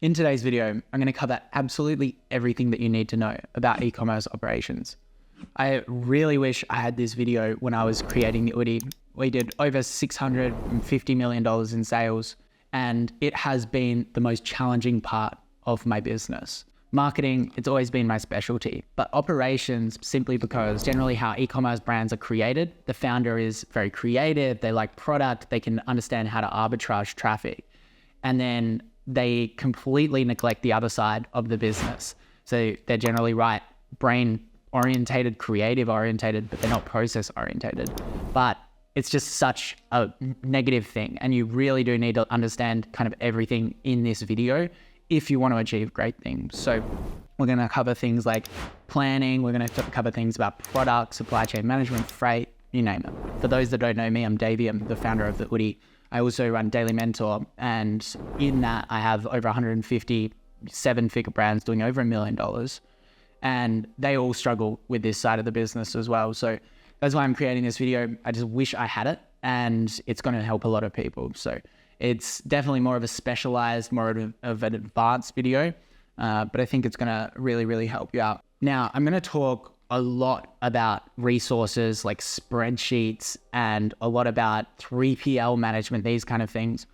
In today's video, I'm going to cover absolutely everything that you need to know about e-commerce operations. I really wish I had this video when I was creating the Oodie. We did over $650 million in sales, and it has been the most challenging part of my business. Marketing, it's always been my specialty, but operations, simply because generally how e-commerce brands are created, the founder is very creative, they like product, they can understand how to arbitrage traffic, and then they completely neglect the other side of the business. So they're generally right, brain orientated, creative orientated, but they're not process orientated. But it's just such a negative thing. And you really do need to understand kind of everything in this video if you want to achieve great things. So we're going to cover things like planning. We're going to cover things about product, supply chain management, freight, you name it. For those that don't know me, I'm Davie. I'm the founder of the Oodie. I also run Daily Mentor, and in that I have over 150 seven-figure brands doing over $1 million, and they all struggle with this side of the business as well. So that's why I'm creating this video. I just wish I had it, and it's going to help a lot of people. So it's definitely more of a specialized, more of an advanced video, but I think it's going to really, really help you out. Now, I'm going to talk a lot about resources like spreadsheets and a lot about 3PL management, these kind of things.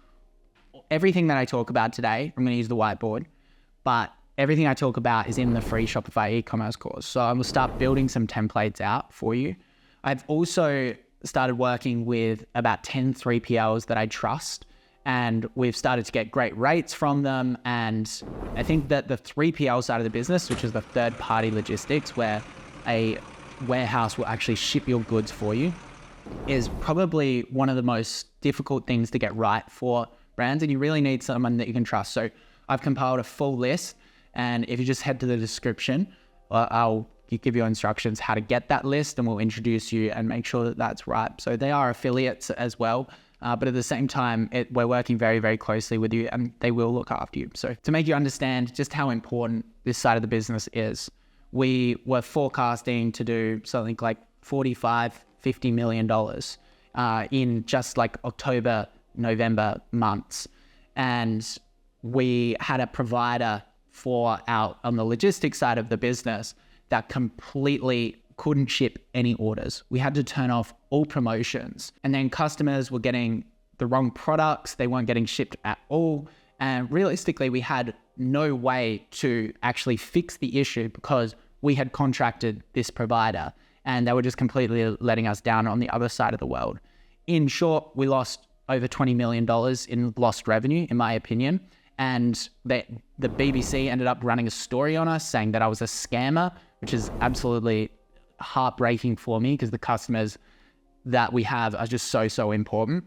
Everything that I talk about today, I'm going to use the whiteboard, but everything I talk about is in the free Shopify e-commerce course. So I will start building some templates out for you. I've also started working with about 10 3PLs that I trust, and we've started to get great rates from them. And I think that the 3PL side of the business, which is the third-party logistics, where a warehouse will actually ship your goods for you, is probably one of the most difficult things to get right for brands, and you really need someone that you can trust. So I've compiled a full list, and if you just head to the description, I'll give you instructions how to get that list, and we'll introduce you and make sure that that's right. So they are affiliates as well, but at the same time, we're working very, very closely with you, and they will look after you. So to make you understand just how important this side of the business is, we were forecasting to do something like $45-50 million in just like October, November months. And we had a provider on the logistics side of the business that completely couldn't ship any orders. We had to turn off all promotions, and then customers were getting the wrong products. They weren't getting shipped at all. And realistically, we had no way to actually fix the issue because we had contracted this provider, and they were just completely letting us down on the other side of the world. In short, we lost over $20 million in lost revenue, in my opinion. And the BBC ended up running a story on us saying that I was a scammer, which is absolutely heartbreaking for me because the customers that we have are just so important.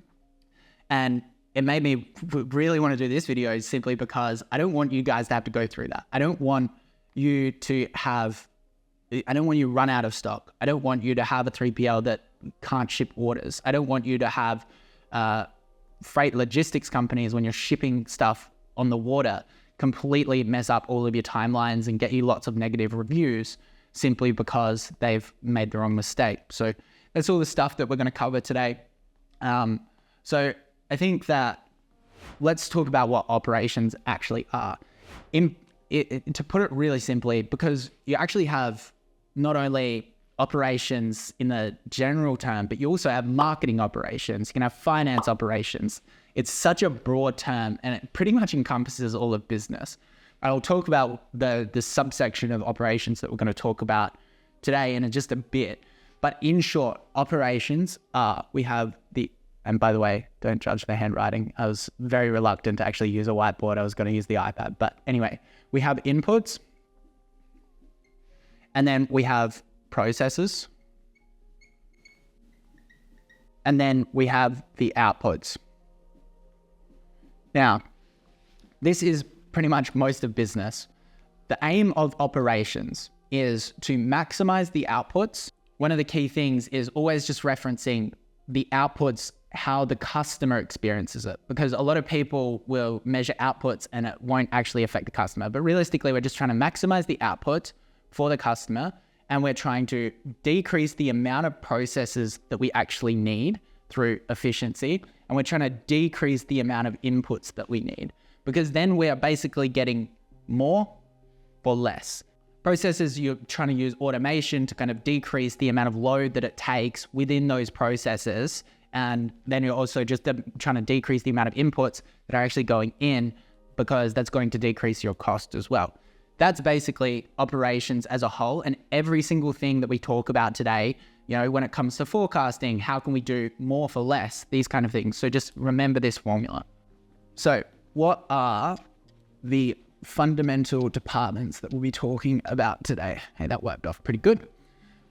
And it made me really want to do this video simply because I don't want you guys to have to go through that. I don't want you run out of stock. I don't want you to have a 3PL that can't ship orders. I don't want you to have freight logistics companies, when you're shipping stuff on the water, completely mess up all of your timelines and get you lots of negative reviews simply because they've made the wrong mistake. So that's all the stuff that we're going to cover today. So I think that let's talk about what operations actually are. To put it really simply, because you actually have not only operations in the general term, but you also have marketing operations. You can have finance operations. It's such a broad term, and it pretty much encompasses all of business. I'll talk about the subsection of operations that we're going to talk about today in just a bit. But in short, operations are, and by the way, don't judge the handwriting. I was very reluctant to actually use a whiteboard. I was going to use the iPad. But anyway, we have inputs, and then we have processes, and then we have the outputs. Now, this is pretty much most of business. The aim of operations is to maximize the outputs. One of the key things is always just referencing the outputs, how the customer experiences it, because a lot of people will measure outputs and it won't actually affect the customer. But realistically, we're just trying to maximize the output for the customer, and we're trying to decrease the amount of processes that we actually need through efficiency, and we're trying to decrease the amount of inputs that we need. because then we are basically getting more for less. Processes, you're trying to use automation to kind of decrease the amount of load that it takes within those processes. And then you're also just trying to decrease the amount of inputs that are actually going in, because that's going to decrease your cost as well. That's basically operations as a whole. And every single thing that we talk about today, you know, when it comes to forecasting, how can we do more for less, these kind of things. So just remember this formula. So what are the fundamental departments that we'll be talking about today? Hey, that worked off pretty good.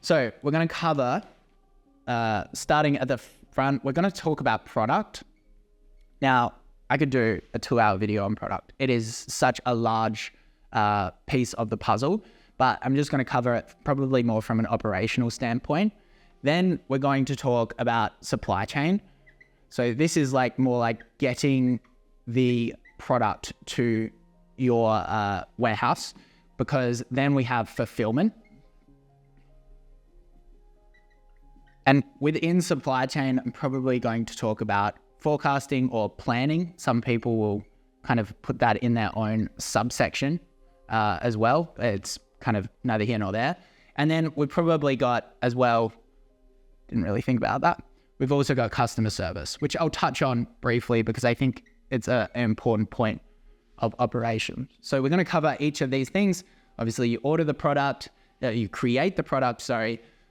So we're going to cover, starting at the front, we're going to talk about product. Now, I could do a 2-hour video on product. It is such a large piece of the puzzle, but I'm just going to cover it probably more from an operational standpoint. Then we're going to talk about supply chain. So this is like more like getting the product to your warehouse, because then we have fulfillment. And within supply chain, I'm probably going to talk about forecasting or planning. Some people will kind of put that in their own subsection as well. It's kind of neither here nor there. And then we've probably got as well, didn't really think about that, we've also got customer service, which I'll touch on briefly because I think it's an important point of operation. So we're going to cover each of these things. Obviously, you order the product, you create the product,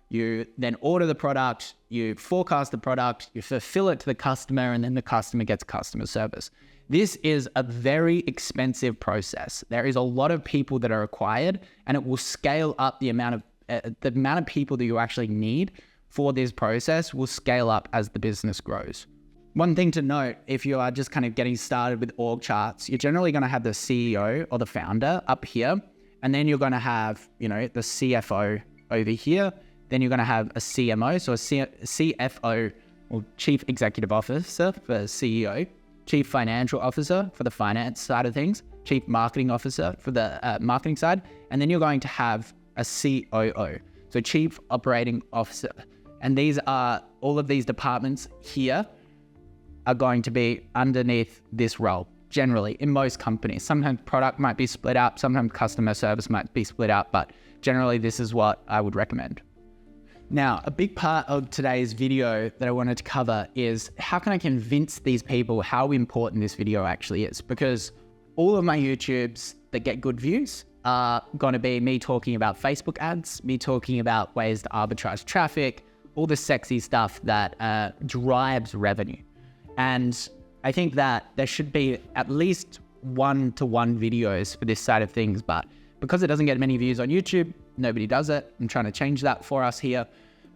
you then order the product, you forecast the product, you fulfill it to the customer, and then the customer gets customer service. This is a very expensive process. There is a lot of people that are required, and it will scale up the amount of people that you actually need for this process will scale up as the business grows. One thing to note, if you are just kind of getting started with org charts, you're generally going to have the CEO or the founder up here, and then you're going to have, you know, the CFO over here. Then you're going to have a CMO, so a CFO or Chief Executive Officer for CEO, Chief Financial Officer for the finance side of things, Chief Marketing Officer for the marketing side, and then you're going to have a COO, so Chief Operating Officer. And these are, all of these departments here are going to be underneath this role, generally, in most companies. Sometimes product might be split up, sometimes customer service might be split up, but generally this is what I would recommend. Now, a big part of today's video that I wanted to cover is how can I convince these people how important this video actually is? Because all of my YouTubes that get good views are going to be me talking about Facebook ads, me talking about ways to arbitrage traffic, all the sexy stuff that drives revenue. And I think that there should be at least 1-to-1 videos for this side of things, but because it doesn't get many views on YouTube, nobody does it. I'm trying to change that for us here.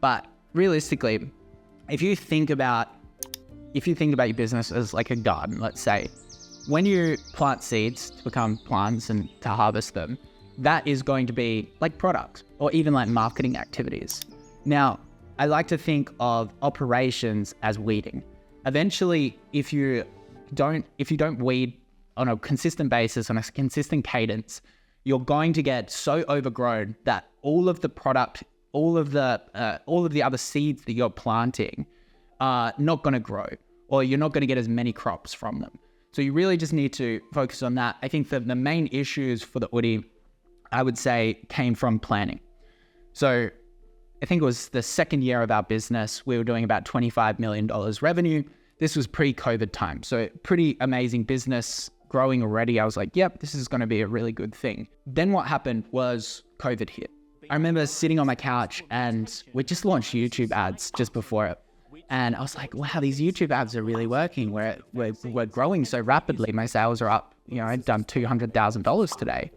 But realistically, if you think about your business as like a garden, let's say, when you plant seeds to become plants and to harvest them, that is going to be like product or even like marketing activities. Now, I like to think of operations as weeding. Eventually, if you don't weed on a consistent basis, on a consistent cadence, you're going to get so overgrown that all of the product, all of the other seeds that you're planting are not going to grow, or you're not going to get as many crops from them. So you really just need to focus on that. I think that the main issues for the Oodie, I would say, came from planning. So I think it was the second year of our business. We were doing about $25 million revenue. This was pre-COVID time. So pretty amazing business, growing already. I was like, yep, this is going to be a really good thing. Then what happened was COVID hit. I remember sitting on my couch and we just launched YouTube ads just before it. And I was like, wow, these YouTube ads are really working. We're growing so rapidly. My sales are up. You know, I'd done $200,000 today.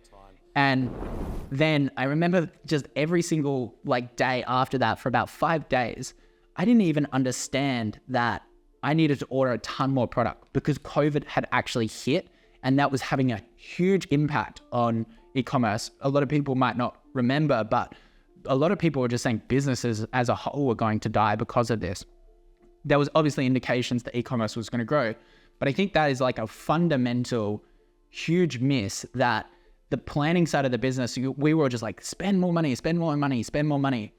And then I remember just every single day after that for about 5 days, I didn't even understand that I needed to order a ton more product because COVID had actually hit, and that was having a huge impact on e-commerce. A lot of people might not remember, but a lot of people were just saying businesses as a whole were going to die because of this. There was obviously indications that e-commerce was going to grow, but I think that is like a fundamental huge miss that the planning side of the business, we were just like, spend more money, spend more money, spend more money.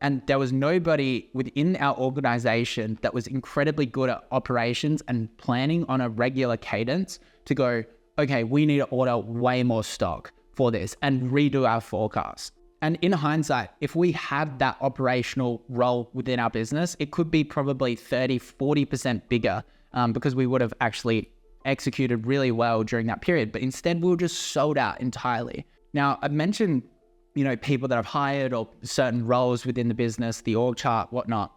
And there was nobody within our organization that was incredibly good at operations and planning on a regular cadence to go, okay, we need to order way more stock for this and redo our forecast. And in hindsight, if we had that operational role within our business, it could be probably 30, 40% bigger because we would have actually executed really well during that period. But instead, we were just sold out entirely. Now, I've mentioned, people that I've hired or certain roles within the business, the org chart, whatnot.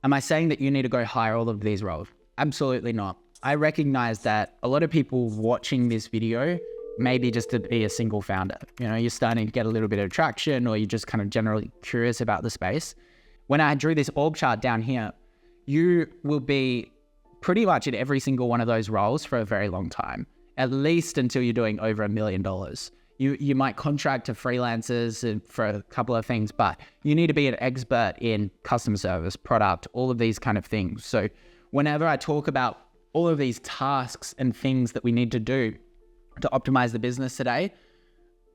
Am I saying that you need to go hire all of these roles? Absolutely not. I recognize that a lot of people watching this video maybe just to be a single founder. You're starting to get a little bit of traction, or you're just kind of generally curious about the space. When I drew this org chart down here, you will be pretty much in every single one of those roles for a very long time, at least until you're doing over $1 million. You might contract to freelancers for a couple of things, but you need to be an expert in customer service, product, all of these kind of things. So whenever I talk about all of these tasks and things that we need to do to optimize the business today,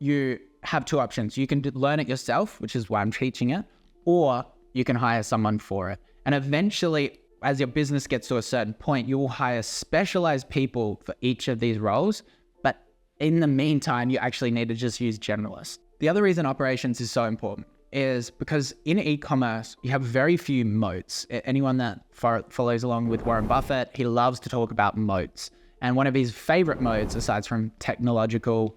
you have two options. You can learn it yourself, which is why I'm teaching it, or you can hire someone for it. And eventually, as your business gets to a certain point, you will hire specialized people for each of these roles. But in the meantime, you actually need to just use generalists. The other reason operations is so important is because in e-commerce, you have very few moats. Anyone that follows along with Warren Buffett, he loves to talk about moats. And one of his favorite modes, aside from technological,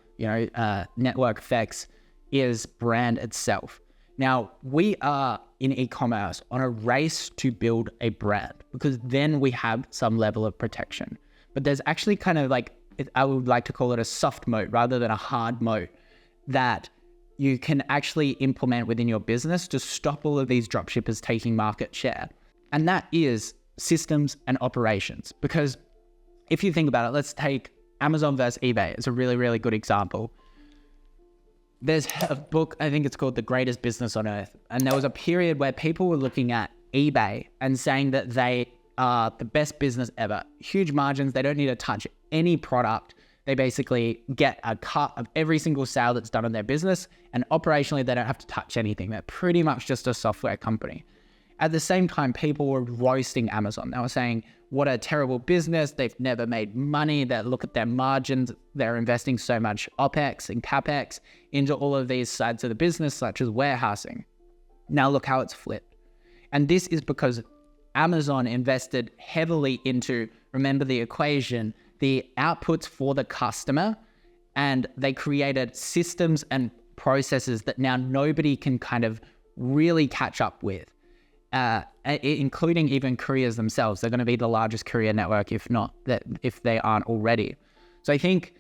network effects, is brand itself. Now, we are in e-commerce on a race to build a brand because then we have some level of protection. But there's actually kind of I would like to call it a soft moat rather than a hard moat that you can actually implement within your business to stop all of these dropshippers taking market share. And that is systems and operations. Because if you think about it, let's take Amazon versus eBay. It's a really, really good example. There's a book, I think it's called The Greatest Business on Earth. And there was a period where people were looking at eBay and saying that they are the best business ever. Huge margins. They don't need to touch any product. They basically get a cut of every single sale that's done on their business. And operationally, they don't have to touch anything. They're pretty much just a software company. At the same time, people were roasting Amazon. They were saying, what a terrible business. They've never made money. Look at their margins. They're investing so much OPEX and CAPEX into all of these sides of the business, such as warehousing. Now look how it's flipped. And this is because Amazon invested heavily into, remember the equation, the outputs for the customer, and they created systems and processes that now nobody can kind of really catch up with. Including even couriers themselves. They're going to be the largest courier network, if they aren't already. So I think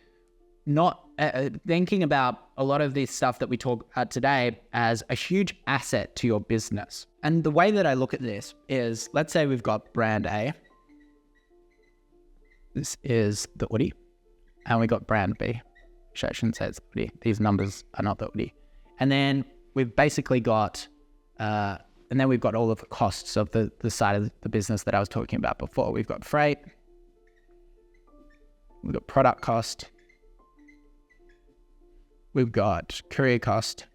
thinking about a lot of this stuff that we talk about today as a huge asset to your business. And the way that I look at this is, let's say we've got brand A. This is the Oodie. And we got brand B. Which I shouldn't say it's the Oodie. These numbers are not the Oodie. And then we've basically got... and then we've got all of the costs of the side of the business that I was talking about before. We've got freight, we've got product cost, we've got courier cost,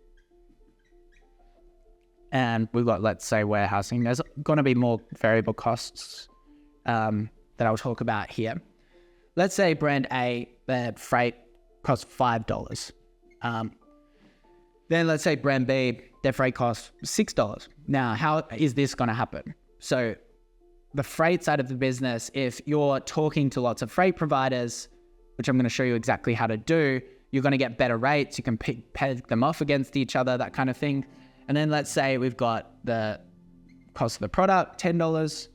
and we've got, let's say, warehousing. There's going to be more variable costs that I'll talk about here. Let's say brand A, their freight costs $5. Then let's say brand B, their freight costs $6. Now, how is this going to happen? So the freight side of the business, if you're talking to lots of freight providers, which I'm going to show you exactly how to do, you're going to get better rates. You can peg them off against each other, that kind of thing. And then let's say we've got the cost of the product, $10,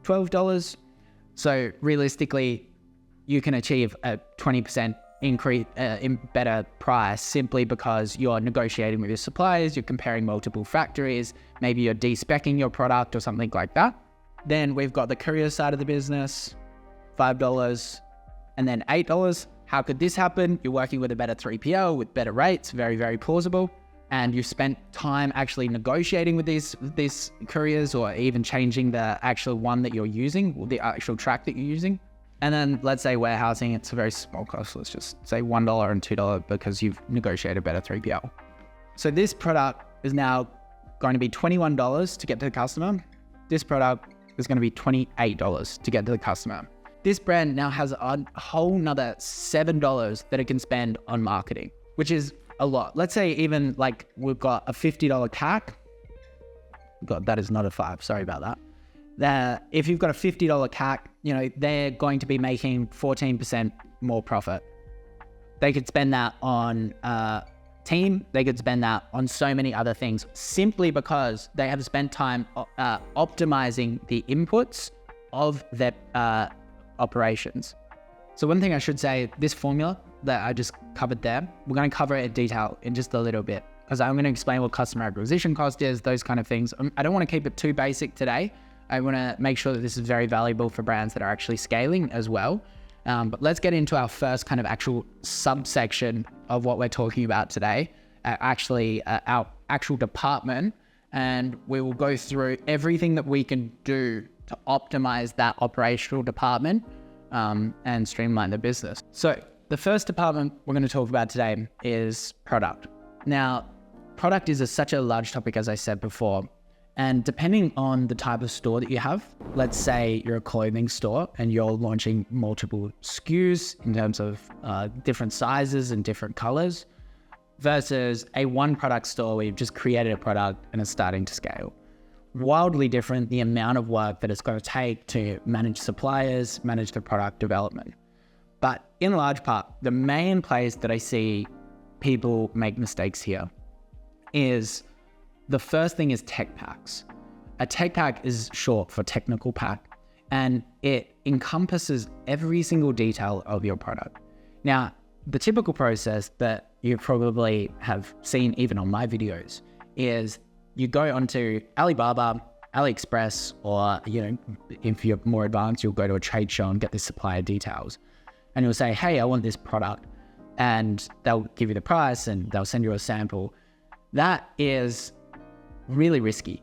$12. So realistically, you can achieve a 20% increase in better price simply because you're negotiating with your suppliers, you're comparing multiple factories, maybe you're de-speccing your product or something like that. Then we've got the courier side of the business, $5 and then $8. How could this happen? You're working with a better 3PL with better rates, very, very plausible. And you spent time actually negotiating with these couriers or even changing the actual one that you're using, or the actual track that you're using. And then let's say warehousing, it's a very small cost. Let's just say $1 and $2 because you've negotiated better 3PL. So this product is now going to be $21 to get to the customer. This product is going to be $28 to get to the customer. this brand now has a whole nother $7 that it can spend on marketing, which is a lot. Let's say even like we've got a $50 CAC. God, that is not a 5. Sorry about that. If you've got a $50 CAC, they're going to be making 14% more profit. They could spend that on team. They could spend that on so many other things simply because they have spent time optimizing the inputs of their operations. So one thing I should say, this formula that I just covered there, we're going to cover it in detail in just a little bit, because I'm going to explain what customer acquisition cost is, those kind of things. I don't want to keep it too basic today. I want to make sure that this is very valuable for brands that are actually scaling as well. But let's get into our first kind of actual subsection of what we're talking about today, our actual department, and we will go through everything that we can do to optimize that operational department and streamline the business. So the first department we're going to talk about today is product. Now, product is such a large topic, as I said before, and depending on the type of store that you have, let's say you're a clothing store and you're launching multiple SKUs in terms of different sizes and different colors, versus a one product store where you've just created a product and it's starting to scale. Wildly different, the amount of work that it's going to take to manage suppliers, manage the product development. But in large part, the main place that I see people make mistakes here is the first thing is tech packs. A tech pack is short for technical pack, and it encompasses every single detail of your product. Now, the typical process that you probably have seen even on my videos is you go onto Alibaba, AliExpress, or if you're more advanced, you'll go to a trade show and get the supplier details. And you'll say, hey, I want this product. And they'll give you the price and they'll send you a sample. That is really risky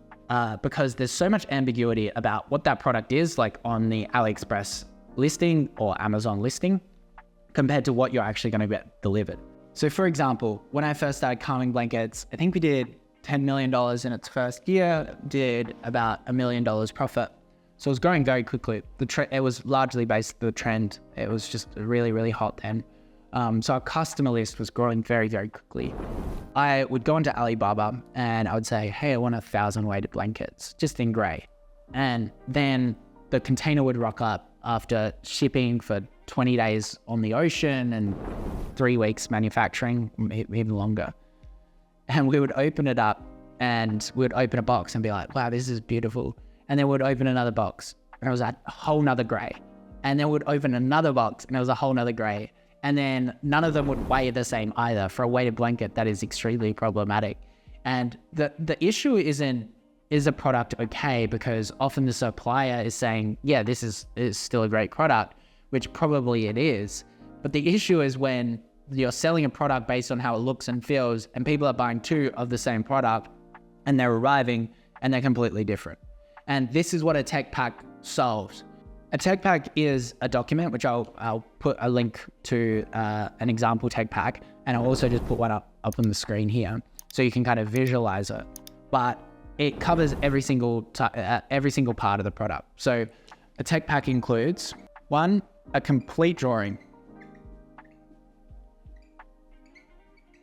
because there's so much ambiguity about what that product is, like on the AliExpress listing or Amazon listing, compared to what you're actually going to get delivered. So for example, when I first started Calming Blankets, I think we did $10 million in its first year, did about $1 million profit. So it was growing very quickly. It was largely based on the trend. It was just really, really hot then. So our customer list was growing very, very quickly. I would go into Alibaba and I would say, hey, I want 1,000 weighted blankets, just in gray. And then the container would rock up after shipping for 20 days on the ocean and 3 weeks manufacturing, even longer. And we would open it up and we'd open a box and be like, wow, this is beautiful. And then we'd open another box and it was a whole nother gray. And then we'd open another box and it was a whole nother gray. And then none of them would weigh the same either. For a weighted blanket, that is extremely problematic. And the issue isn't, is a product okay? Because often the supplier is saying, yeah, this is still a great product, which probably it is. But the issue is when you're selling a product based on how it looks and feels, and people are buying 2 of the same product and they're arriving and they're completely different. And this is what a tech pack solves. A tech pack is a document, which I'll put a link to an example tech pack, and I'll also just put one up on the screen here so you can kind of visualize it. But it covers every single part of the product. So a tech pack includes 1, a complete drawing.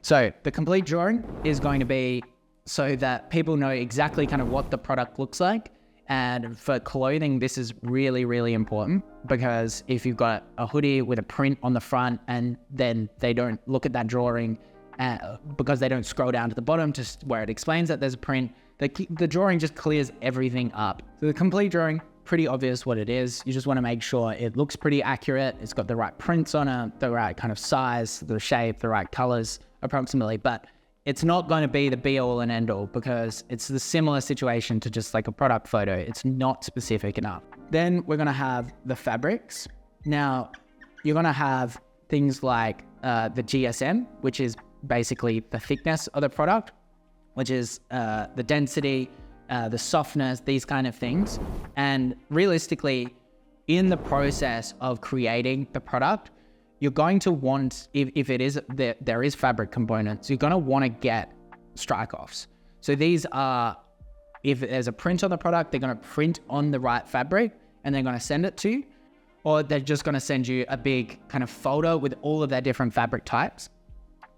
So the complete drawing is going to be so that people know exactly kind of what the product looks like. And for clothing, this is really, really important, because if you've got a hoodie with a print on the front and then they don't look at that drawing because they don't scroll down to the bottom to where it explains that there's a print, the drawing just clears everything up. So the complete drawing, pretty obvious what it is. You just want to make sure it looks pretty accurate. It's got the right prints on it, the right kind of size, the shape, the right colors approximately. But it's not going to be the be all and end all, because it's the similar situation to just like a product photo. It's not specific enough. Then we're going to have the fabrics. Now you're going to have things like the GSM, which is basically the thickness of the product, which is the density, the softness, these kind of things. And realistically, in the process of creating the product, you're going to want, if it is there is fabric components, you're going to want to get strike-offs. So these are, if there's a print on the product, they're going to print on the right fabric and they're going to send it to you. or they're just going to send you a big kind of folder with all of their different fabric types,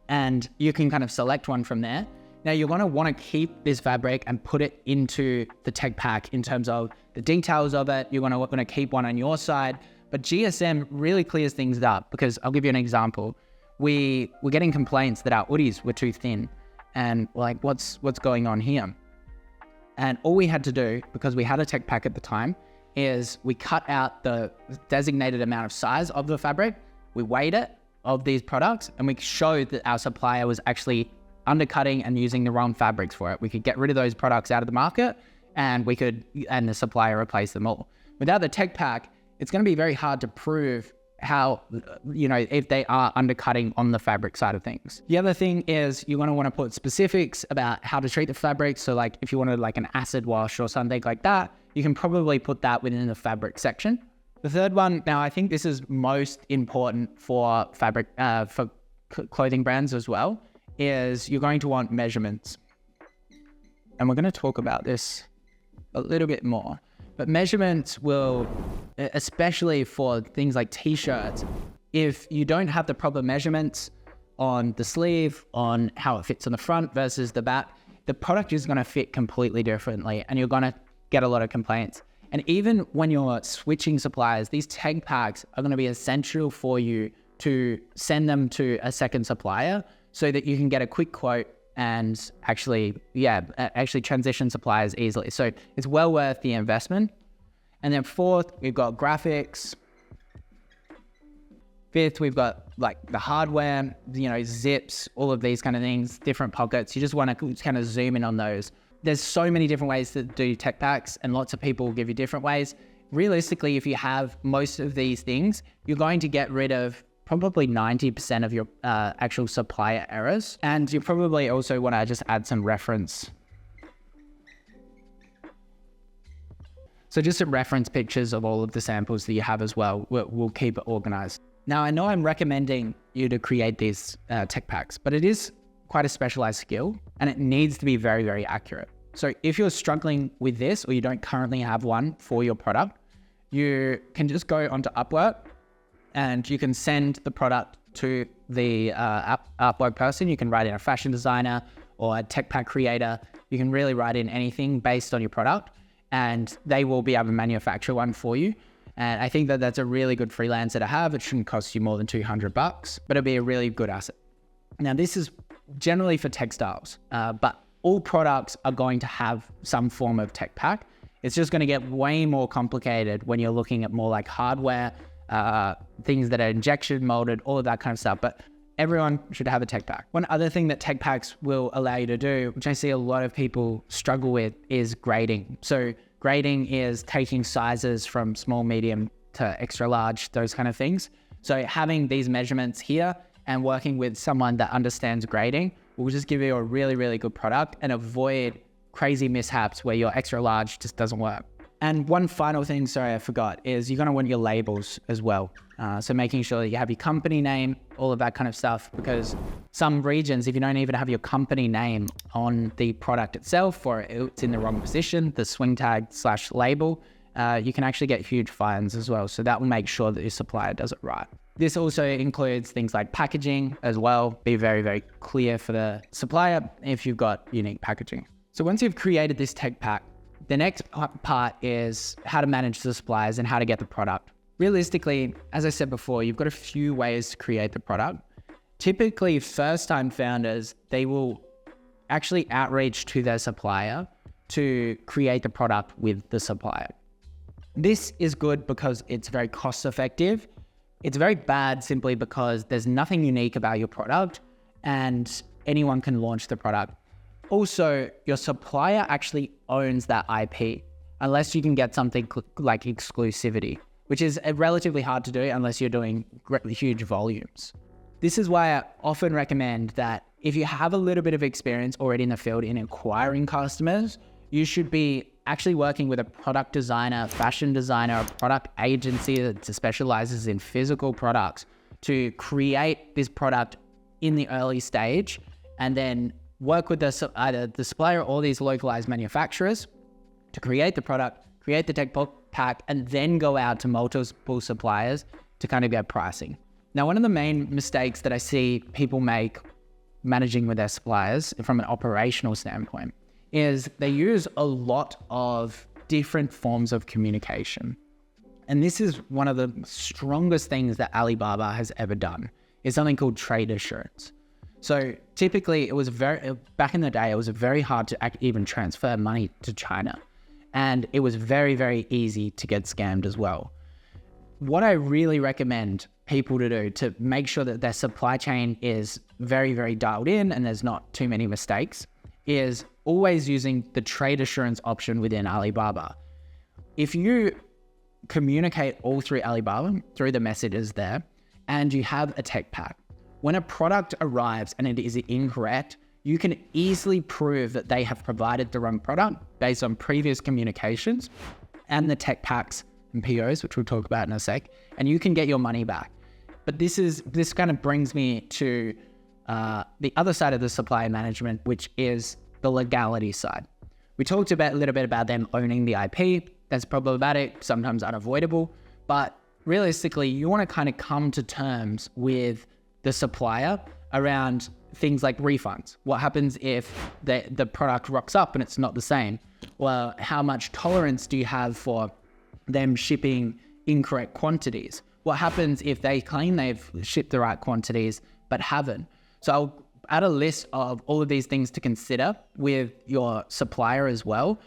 and you can kind of select one from there. Now you're going to want to keep this fabric and put it into the tech pack in terms of the details of it. You're going to want to keep one on your side, but GSM really clears things up, because I'll give you an example. We were getting complaints that our Oodies were too thin, and we're like, what's going on here? And all we had to do, because we had a tech pack at the time, is we cut out the designated amount of size of the fabric, we weighed it of these products, and we showed that our supplier was actually undercutting and using the wrong fabrics for it. We could get rid of those products out of the market, and the supplier replace them all. Without the tech pack, it's going to be very hard to prove how, if they are undercutting on the fabric side of things. The other thing is you're going to want to put specifics about how to treat the fabric. So like if you wanted like an acid wash or something like that, you can probably put that within the fabric section. The third one, now I think this is most important for fabric, for clothing brands as well, is you're going to want measurements. And we're going to talk about this a little bit more. But measurements will, especially for things like t-shirts, if you don't have the proper measurements on the sleeve, on how it fits on the front versus the back, the product is going to fit completely differently, and you're going to get a lot of complaints. And even when you're switching suppliers, these tech packs are going to be essential for you to send them to a second supplier so that you can get a quick quote and actually transition suppliers easily. So it's well worth the investment. And then fourth, we've got graphics. Fifth, we've got like the hardware, zips, all of these kind of things, different pockets. You just want to kind of zoom in on those. There's so many different ways to do tech packs, and lots of people will give you different ways. Realistically, if you have most of these things, you're going to get rid of probably 90% of your actual supplier errors. And you probably also want to just add some reference. So just some reference pictures of all of the samples that you have as well. We'll keep it organized. Now, I know I'm recommending you to create these tech packs, but it is quite a specialized skill, and it needs to be very, very accurate. So if you're struggling with this, or you don't currently have one for your product, you can just go onto Upwork, and you can send the product to the Upwork person. You can write in a fashion designer or a tech pack creator. You can really write in anything based on your product, and they will be able to manufacture one for you. And I think that that's a really good freelancer to have. It shouldn't cost you more than $200, but it'll be a really good asset. Now, this is generally for textiles, but all products are going to have some form of tech pack. It's just going to get way more complicated when you're looking at more like hardware, things that are injection molded, all of that kind of stuff. But everyone should have a tech pack. One other thing that tech packs will allow you to do, which I see a lot of people struggle with, is grading. So grading is taking sizes from small, medium to extra large, those kind of things. So having these measurements here and working with someone that understands grading will just give you a really, really good product and avoid crazy mishaps where your extra large just doesn't work. And one final thing, sorry, I forgot, is you're going to want your labels as well. So making sure that you have your company name, all of that kind of stuff, because some regions, if you don't even have your company name on the product itself, or it's in the wrong position, the swing tag / label, you can actually get huge fines as well. So that will make sure that your supplier does it right. This also includes things like packaging as well. Be very, very clear for the supplier if you've got unique packaging. So once you've created this tech pack, the next part is how to manage the suppliers and how to get the product. Realistically, as I said before, you've got a few ways to create the product. Typically, first-time founders, they will actually outreach to their supplier to create the product with the supplier. This is good because it's very cost-effective. It's very bad simply because there's nothing unique about your product and anyone can launch the product. Also, your supplier actually owns that IP unless you can get something like exclusivity, which is relatively hard to do unless you're doing huge volumes. This is why I often recommend that if you have a little bit of experience already in the field in acquiring customers, you should be actually working with a product designer, fashion designer, a product agency that specializes in physical products to create this product in the early stage, and then work with either the supplier or these localized manufacturers to create the product, create the tech pack, and then go out to multiple suppliers to kind of get pricing. Now, one of the main mistakes that I see people make managing with their suppliers from an operational standpoint is they use a lot of different forms of communication. And this is one of the strongest things that Alibaba has ever done, is something called trade assurance. So typically back in the day, it was very hard to even transfer money to China. And it was very, very easy to get scammed as well. What I really recommend people to do to make sure that their supply chain is very, very dialed in and there's not too many mistakes is always using the trade assurance option within Alibaba. If you communicate all through Alibaba, through the messages there, and you have a tech pack, when a product arrives and it is incorrect, you can easily prove that they have provided the wrong product based on previous communications and the tech packs and POs, which we'll talk about in a sec, and you can get your money back. But this kind of brings me to the other side of the supply management, which is the legality side. We talked a little bit about them owning the IP. That's problematic, sometimes unavoidable, but realistically, you want to kind of come to terms with the supplier around things like refunds. What happens if the product rocks up and it's not the same? Well, how much tolerance do you have for them shipping incorrect quantities? What happens if they claim they've shipped the right quantities but haven't? So I'll add a list of all of these things to consider with your supplier as well.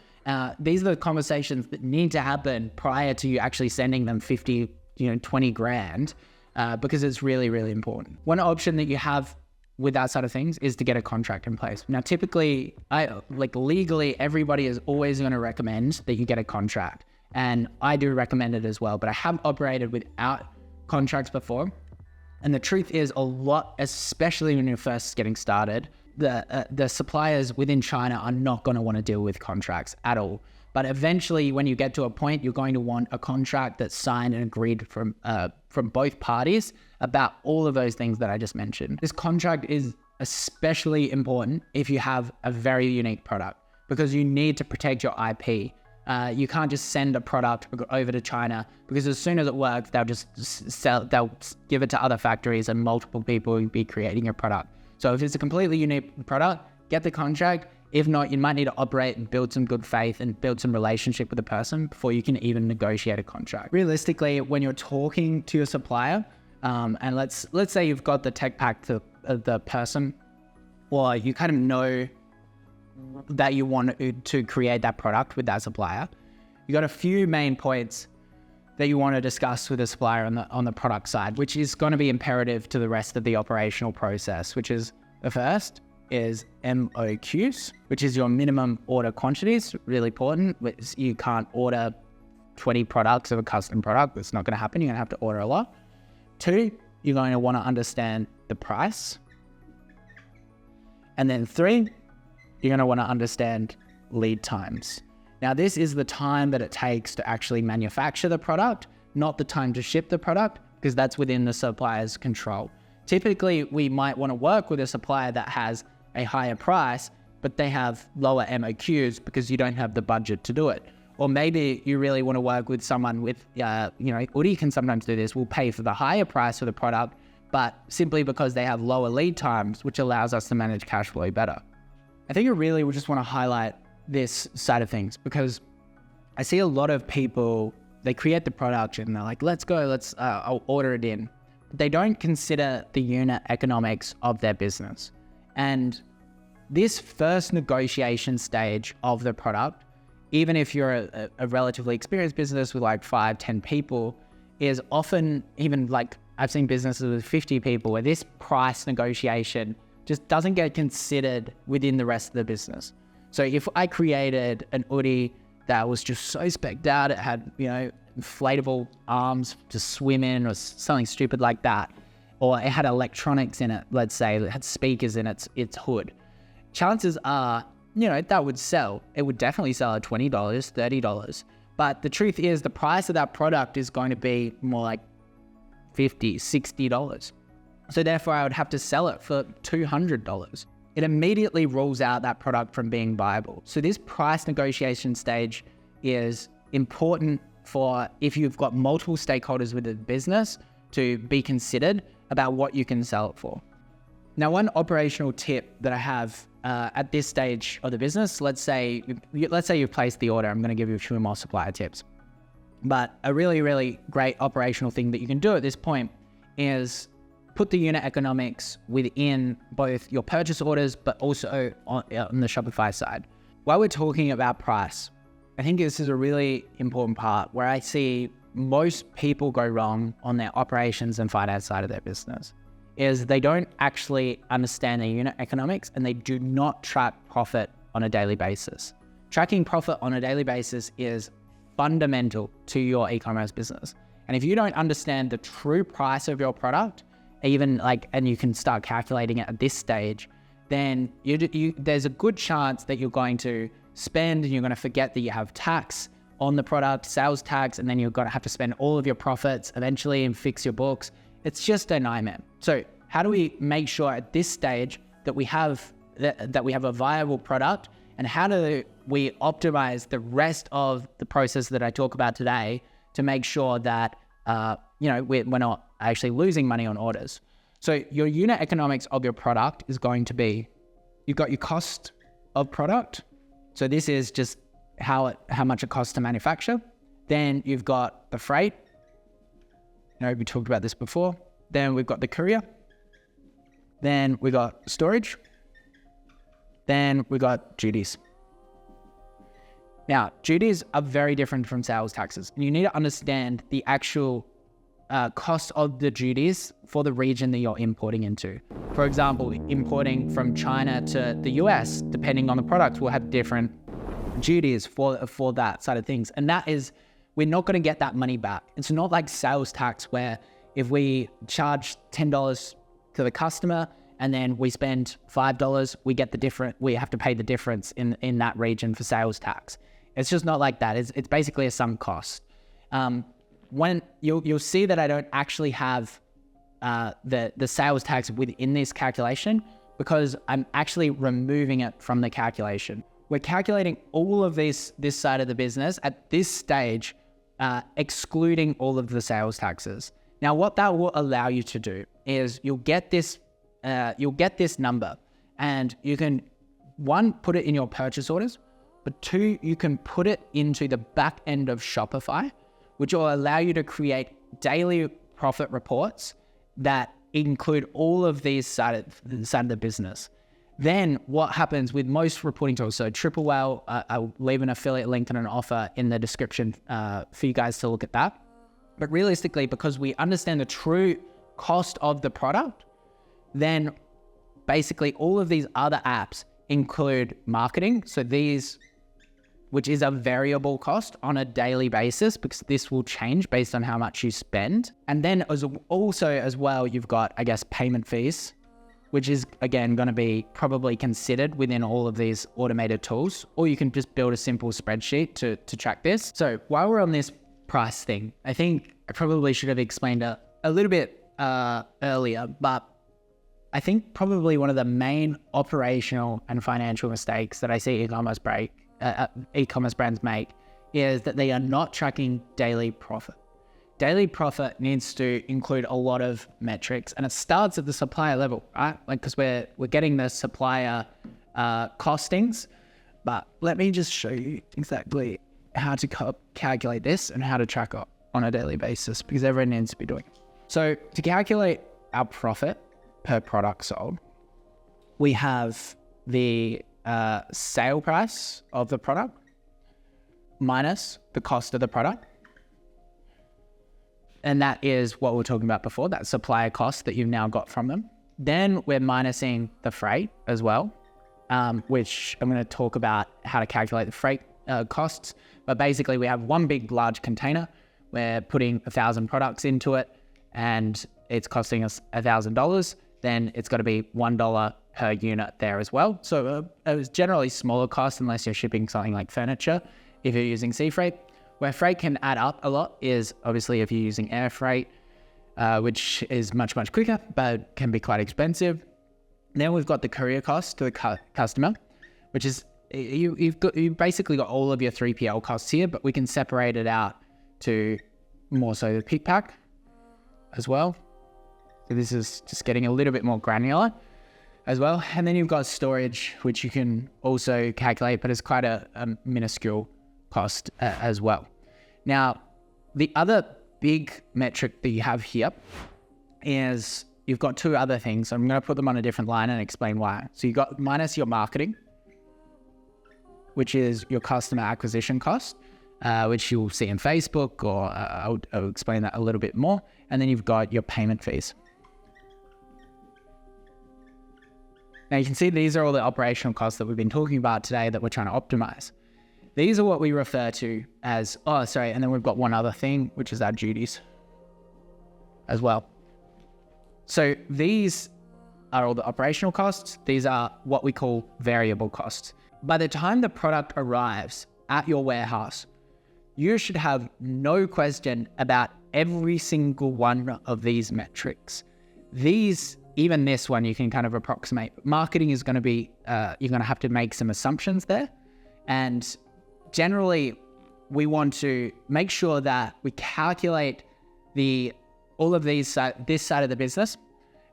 These are the conversations that need to happen prior to you actually sending them 50, 20 grand, because it's really, really important. One option that you have with that side of things is to get a contract in place. Now, typically, legally, everybody is always going to recommend that you get a contract. And I do recommend it as well, but I have operated without contracts before. And the truth is a lot, especially when you're first getting started, the suppliers within China are not going to want to deal with contracts at all. But eventually, when you get to a point, you're going to want a contract that's signed and agreed from both parties about all of those things that I just mentioned. This contract is especially important if you have a very unique product, because you need to protect your IP. You can't just send a product over to China, because as soon as it works, they'll give it to other factories and multiple people will be creating your product. So if it's a completely unique product, get the contract. If not, you might need to operate and build some good faith and build some relationship with the person before you can even negotiate a contract. Realistically, when you're talking to your supplier, and let's say you've got the tech pack to the person, or you kind of know that you want to create that product with that supplier, you got a few main points that you want to discuss with the supplier on the product side, which is going to be imperative to the rest of the operational process, which is the first is MOQs, which is your minimum order quantities. Really important. You can't order 20 products of a custom product. That's not going to happen. You're going to have to order a lot. 2, you're going to want to understand the price. And then 3, you're going to want to understand lead times. Now, this is the time that it takes to actually manufacture the product, not the time to ship the product, because that's within the supplier's control. Typically, we might want to work with a supplier that has a higher price, but they have lower MOQs because you don't have the budget to do it. Or maybe you really want to work with someone with, Oodie can sometimes do this. We'll pay for the higher price for the product, but simply because they have lower lead times, which allows us to manage cash flow better. I think I really would just want to highlight this side of things, because I see a lot of people, they create the product and they're like, let's go, I'll order it in. But they don't consider the unit economics of their business. And this first negotiation stage of the product, even if you're a relatively experienced business with like 5, 10 people, is often even like, I've seen businesses with 50 people where this price negotiation just doesn't get considered within the rest of the business. So if I created an Oodie that was just so specced out, it had, inflatable arms to swim in or something stupid like that, or it had electronics in it, let's say, it had speakers in its hood, chances are, that would sell. It would definitely sell at $20, $30. But the truth is the price of that product is going to be more like $50, $60. So therefore I would have to sell it for $200. It immediately rules out that product from being viable. So this price negotiation stage is important for if you've got multiple stakeholders within the business to be considered about what you can sell it for. Now, one operational tip that I have at this stage of the business, let's say you've placed the order. I'm going to give you a few more supplier tips. But a really, really great operational thing that you can do at this point is put the unit economics within both your purchase orders, but also on the Shopify side. While we're talking about price, I think this is a really important part where I see most people go wrong on their operations and finance side of their business, is they don't actually understand their unit economics and they do not track profit on a daily basis. Tracking profit on a daily basis is fundamental to your e-commerce business. And if you don't understand the true price of your product, and you can start calculating it at this stage, then there's a good chance that you're going to spend and you're going to forget that you have tax on the product, sales tax, and then you're going to have to spend all of your profits eventually and fix your books. It's just a nightmare. So how do we make sure at this stage that we have a viable product, and how do we optimize the rest of the process that I talk about today to make sure that we're not actually losing money on orders? So your unit economics of your product is going to be, you've got your cost of product. So this is just how much it costs to manufacture. Then you've got the freight. We talked about this before. Then we've got the courier. Then we got storage. Then we got duties. Now, duties are very different from sales taxes. And you need to understand the actual cost of the duties for the region that you're importing into. For example, importing from China to the US, depending on the product, will have different duties for that side of things. And that is, we're not going to get that money back. It's not like sales tax where if we charge $10 to the customer and then we spend $5, we have to pay the difference in that region for sales tax. It's just not like that. It's basically a sunk cost. When you'll see that I don't actually have the sales tax within this calculation because I'm actually removing it from the calculation. We're calculating all of this side of the business at this stage, excluding all of the sales taxes. Now, what that will allow you to do is you'll get this number, and you can, one, put it in your purchase orders, but two, you can put it into the back end of Shopify, which will allow you to create daily profit reports that include all of these side of the business. Then what happens with most reporting tools, so Triple Whale, I'll leave an affiliate link and an offer in the description for you guys to look at that. But realistically, because we understand the true cost of the product, then basically all of these other apps include marketing. So these, which is a variable cost on a daily basis, because this will change based on how much you spend. And then as well, you've got, I guess, payment fees, which is, again, going to be probably considered within all of these automated tools, or you can just build a simple spreadsheet to track this. So while we're on this price thing, I think I probably should have explained a little bit earlier, but I think probably one of the main operational and financial mistakes that I see e-commerce brands make is that they are not tracking daily profit. Daily profit needs to include a lot of metrics, and it starts at the supplier level, right? Because we're getting the supplier costings, but let me just show you exactly how to calculate this and how to track it on a daily basis, because everyone needs to be doing it. So to calculate our profit per product sold, we have the sale price of the product minus the cost of the product. And that is what we were talking about before, that supplier cost that you've now got from them. Then we're minusing the freight as well, which I'm going to talk about how to calculate the freight costs. But basically we have one big large container. We're putting 1,000 products into it and it's costing us $1,000. Then it's got to be $1 per unit there as well. So it was generally smaller cost unless you're shipping something like furniture if you're using sea freight. Where freight can add up a lot is obviously if you're using air freight, which is much, much quicker, but can be quite expensive. Then we've got the courier cost to the customer, which is, you've basically got all of your 3PL costs here, but we can separate it out to more so the pick pack as well. So this is just getting a little bit more granular as well. And then you've got storage, which you can also calculate, but it's quite a minuscule cost as well. Now, the other big metric that you have here is you've got two other things. I'm going to put them on a different line and explain why. So you've got minus your marketing, which is your customer acquisition cost, which you'll see in Facebook, or I'll explain that a little bit more. And then you've got your payment fees. Now you can see these are all the operational costs that we've been talking about today that we're trying to optimize. These are what we refer to as, and then we've got one other thing, which is our duties as well. So these are all the operational costs. These are what we call variable costs. By the time the product arrives at your warehouse, you should have no question about every single one of these metrics. Even this one, you can kind of approximate. Marketing is going to be, you're going to have to make some assumptions there. And generally, we want to make sure that we calculate all of this side of the business.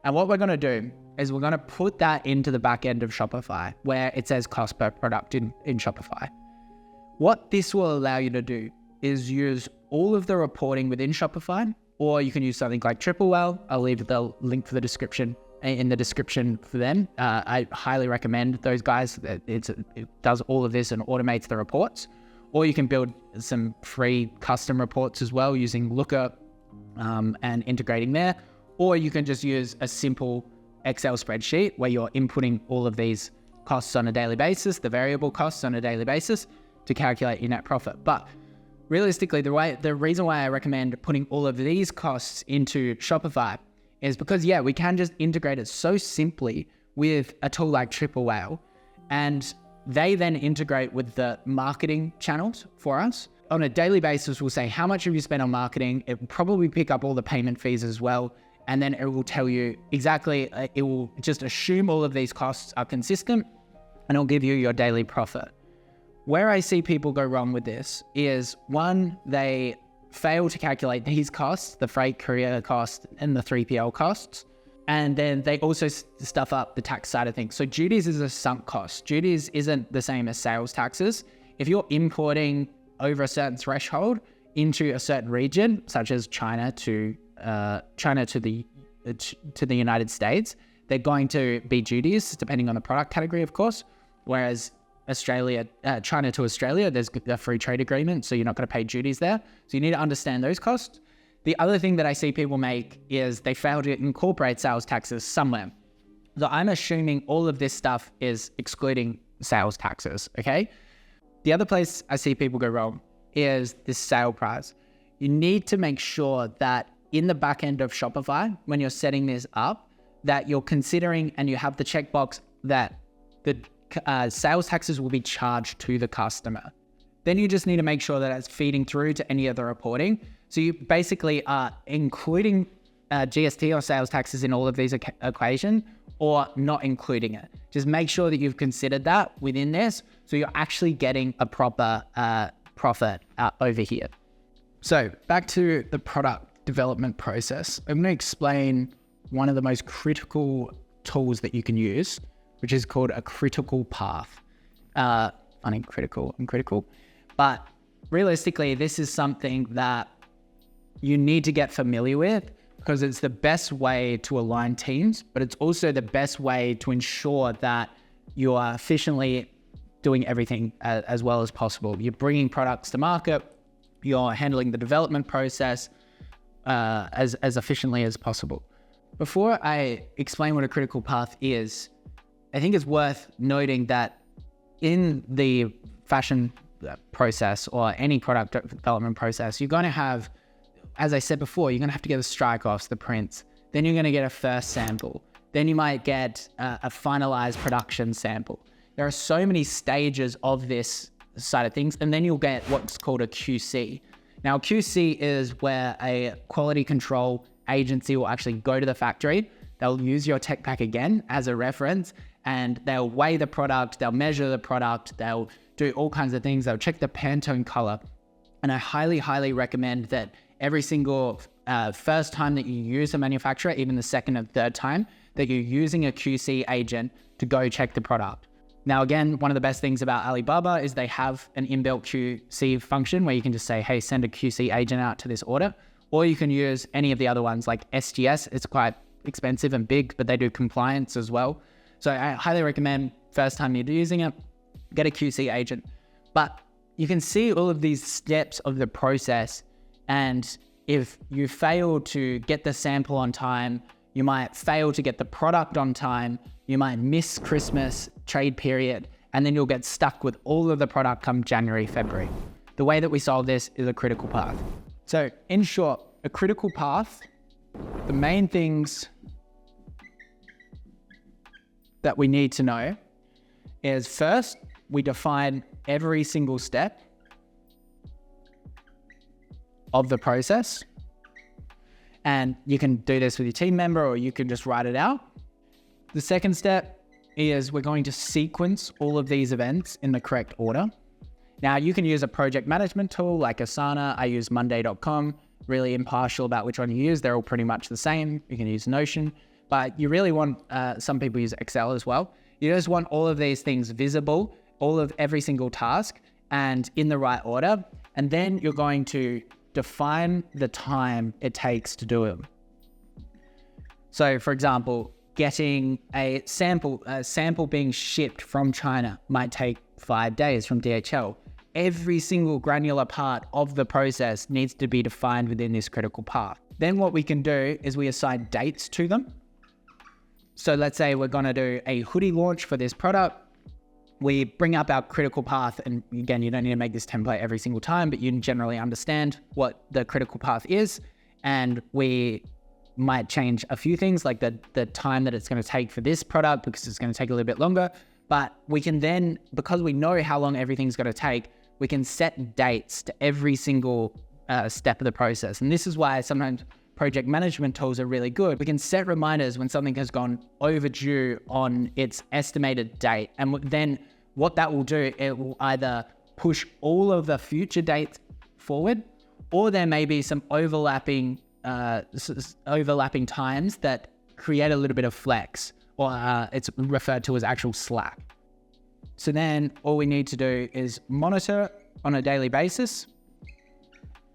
And what we're going to do is we're going to put that into the back end of Shopify, where it says cost per product in Shopify. What this will allow you to do is use all of the reporting within Shopify, or you can use something like TripleWell. I'll leave the link for the description in the description for them. I highly recommend those guys. It does all of this and automates the reports. Or you can build some free custom reports as well using Looker and integrating there. Or you can just use a simple Excel spreadsheet where you're inputting all of these costs on a daily basis, the variable costs on a daily basis, to calculate your net profit. But realistically, the reason why I recommend putting all of these costs into Shopify is because, we can just integrate it so simply with a tool like TripleWell, and they then integrate with the marketing channels for us. On a daily basis, we'll say, how much have you spent on marketing? It will probably pick up all the payment fees as well. And then it will tell you exactly, it will just assume all of these costs are consistent, and it'll give you your daily profit. Where I see people go wrong with this is, one, they fail to calculate these costs, the freight courier cost and the 3PL costs. And then they also stuff up the tax side of things. So duties is a sunk cost. Duties isn't the same as sales taxes. If you're importing over a certain threshold into a certain region, such as China to the United States, they're going to be duties depending on the product category, of course. Whereas China to Australia, there's a free trade agreement, so you're not going to pay duties there. So you need to understand those costs. The other thing that I see people make is they fail to incorporate sales taxes somewhere. So I'm assuming all of this stuff is excluding sales taxes, okay? The other place I see people go wrong is this sale price. You need to make sure that in the back end of Shopify, when you're setting this up, that you're considering and you have the checkbox that the sales taxes will be charged to the customer. Then you just need to make sure that it's feeding through to any other reporting. So you basically are including GST or sales taxes in all of these equations, or not including it. Just make sure that you've considered that within this, so you're actually getting a proper profit over here. So back to the product development process. I'm going to explain one of the most critical tools that you can use, which is called a critical path. I'm critical. But realistically, this is something that you need to get familiar with, because it's the best way to align teams, but it's also the best way to ensure that you are efficiently doing everything as well as possible. You're bringing products to market, you're handling the development process as efficiently as possible. Before I explain what a critical path is, I think it's worth noting that in the fashion process or any product development process, you're going to have, as I said before, you're going to have to get the strike-offs, the prints. Then you're going to get a first sample. Then you might get a finalized production sample. There are so many stages of this side of things. And then you'll get what's called a QC. Now, QC is where a quality control agency will actually go to the factory. They'll use your tech pack again as a reference, and they'll weigh the product, they'll measure the product, they'll do all kinds of things. They'll check the Pantone color. And I highly, highly recommend that every single first time that you use a manufacturer, even the second and third time, that you're using a QC agent to go check the product. Now, again, one of the best things about Alibaba is they have an inbuilt QC function where you can just say, hey, send a QC agent out to this order. Or you can use any of the other ones like SGS. It's quite expensive and big, but they do compliance as well. So I highly recommend first time you're using it, get a QC agent. But you can see all of these steps of the process. And if you fail to get the sample on time, you might fail to get the product on time, you might miss Christmas trade period, and then you'll get stuck with all of the product come January, February. The way that we solve this is a critical path. So in short, a critical path, the main things that we need to know is first, we define every single step of the process. And you can do this with your team member or you can just write it out. The second step is we're going to sequence all of these events in the correct order. Now you can use a project management tool like Asana. I use monday.com, really impartial about which one you use. They're all pretty much the same. You can use Notion, but you really want, some people use Excel as well. You just want all of these things visible, all of every single task and in the right order. And then you're going to define the time it takes to do it. So for example, getting a sample being shipped from China might take 5 days from DHL. Every single granular part of the process needs to be defined within this critical path. Then what we can do is we assign dates to them. So let's say we're gonna do a hoodie launch for this product. We bring up our critical path, and again, you don't need to make this template every single time, but you can generally understand what the critical path is. And we might change a few things like the time that it's going to take for this product because it's going to take a little bit longer. But we can then, because we know how long everything's going to take, we can set dates to every single step of the process. And this is why sometimes project management tools are really good. We can set reminders when something has gone overdue on its estimated date. And then what that will do, it will either push all of the future dates forward, or there may be some overlapping times that create a little bit of flex, or it's referred to as actual slack. So then all we need to do is monitor on a daily basis.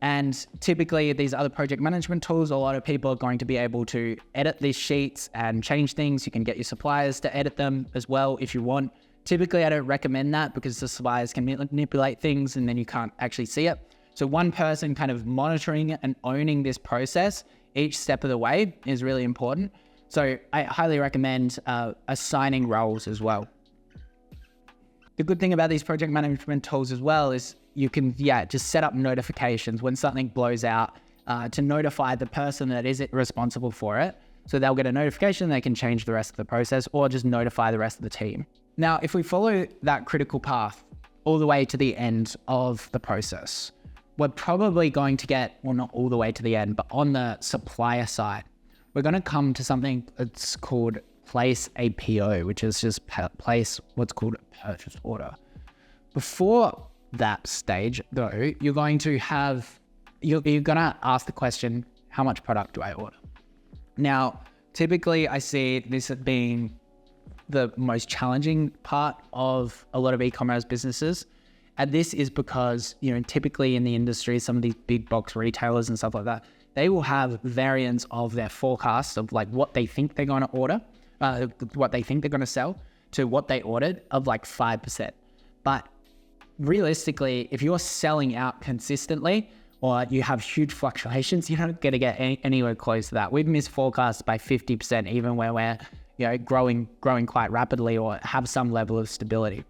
And typically these other project management tools, a lot of people are going to be able to edit these sheets and change things. You can get your suppliers to edit them as well if you want. Typically, I don't recommend that because the suppliers can manipulate things and then you can't actually see it. So one person kind of monitoring and owning this process each step of the way is really important. So I highly recommend assigning roles as well. The good thing about these project management tools as well is you can, just set up notifications when something blows out to notify the person that is responsible for it. So they'll get a notification, they can change the rest of the process or just notify the rest of the team. Now, if we follow that critical path all the way to the end of the process, we're probably going to get, well, not all the way to the end, but on the supplier side, we're going to come to something that's called place a PO, which is just place what's called a purchase order. Before that stage though, you're going to ask the question, how much product do I order? Now, typically I see this as being the most challenging part of a lot of e-commerce businesses. And this is because, typically in the industry, some of these big box retailers and stuff like that, they will have variants of their forecasts of like what they think they're going to order, what they think they're going to sell to what they ordered of like 5%. But realistically, if you're selling out consistently or you have huge fluctuations, you're not going to get anywhere close to that. We've missed forecasts by 50%, even where we're growing quite rapidly or have some level of stability.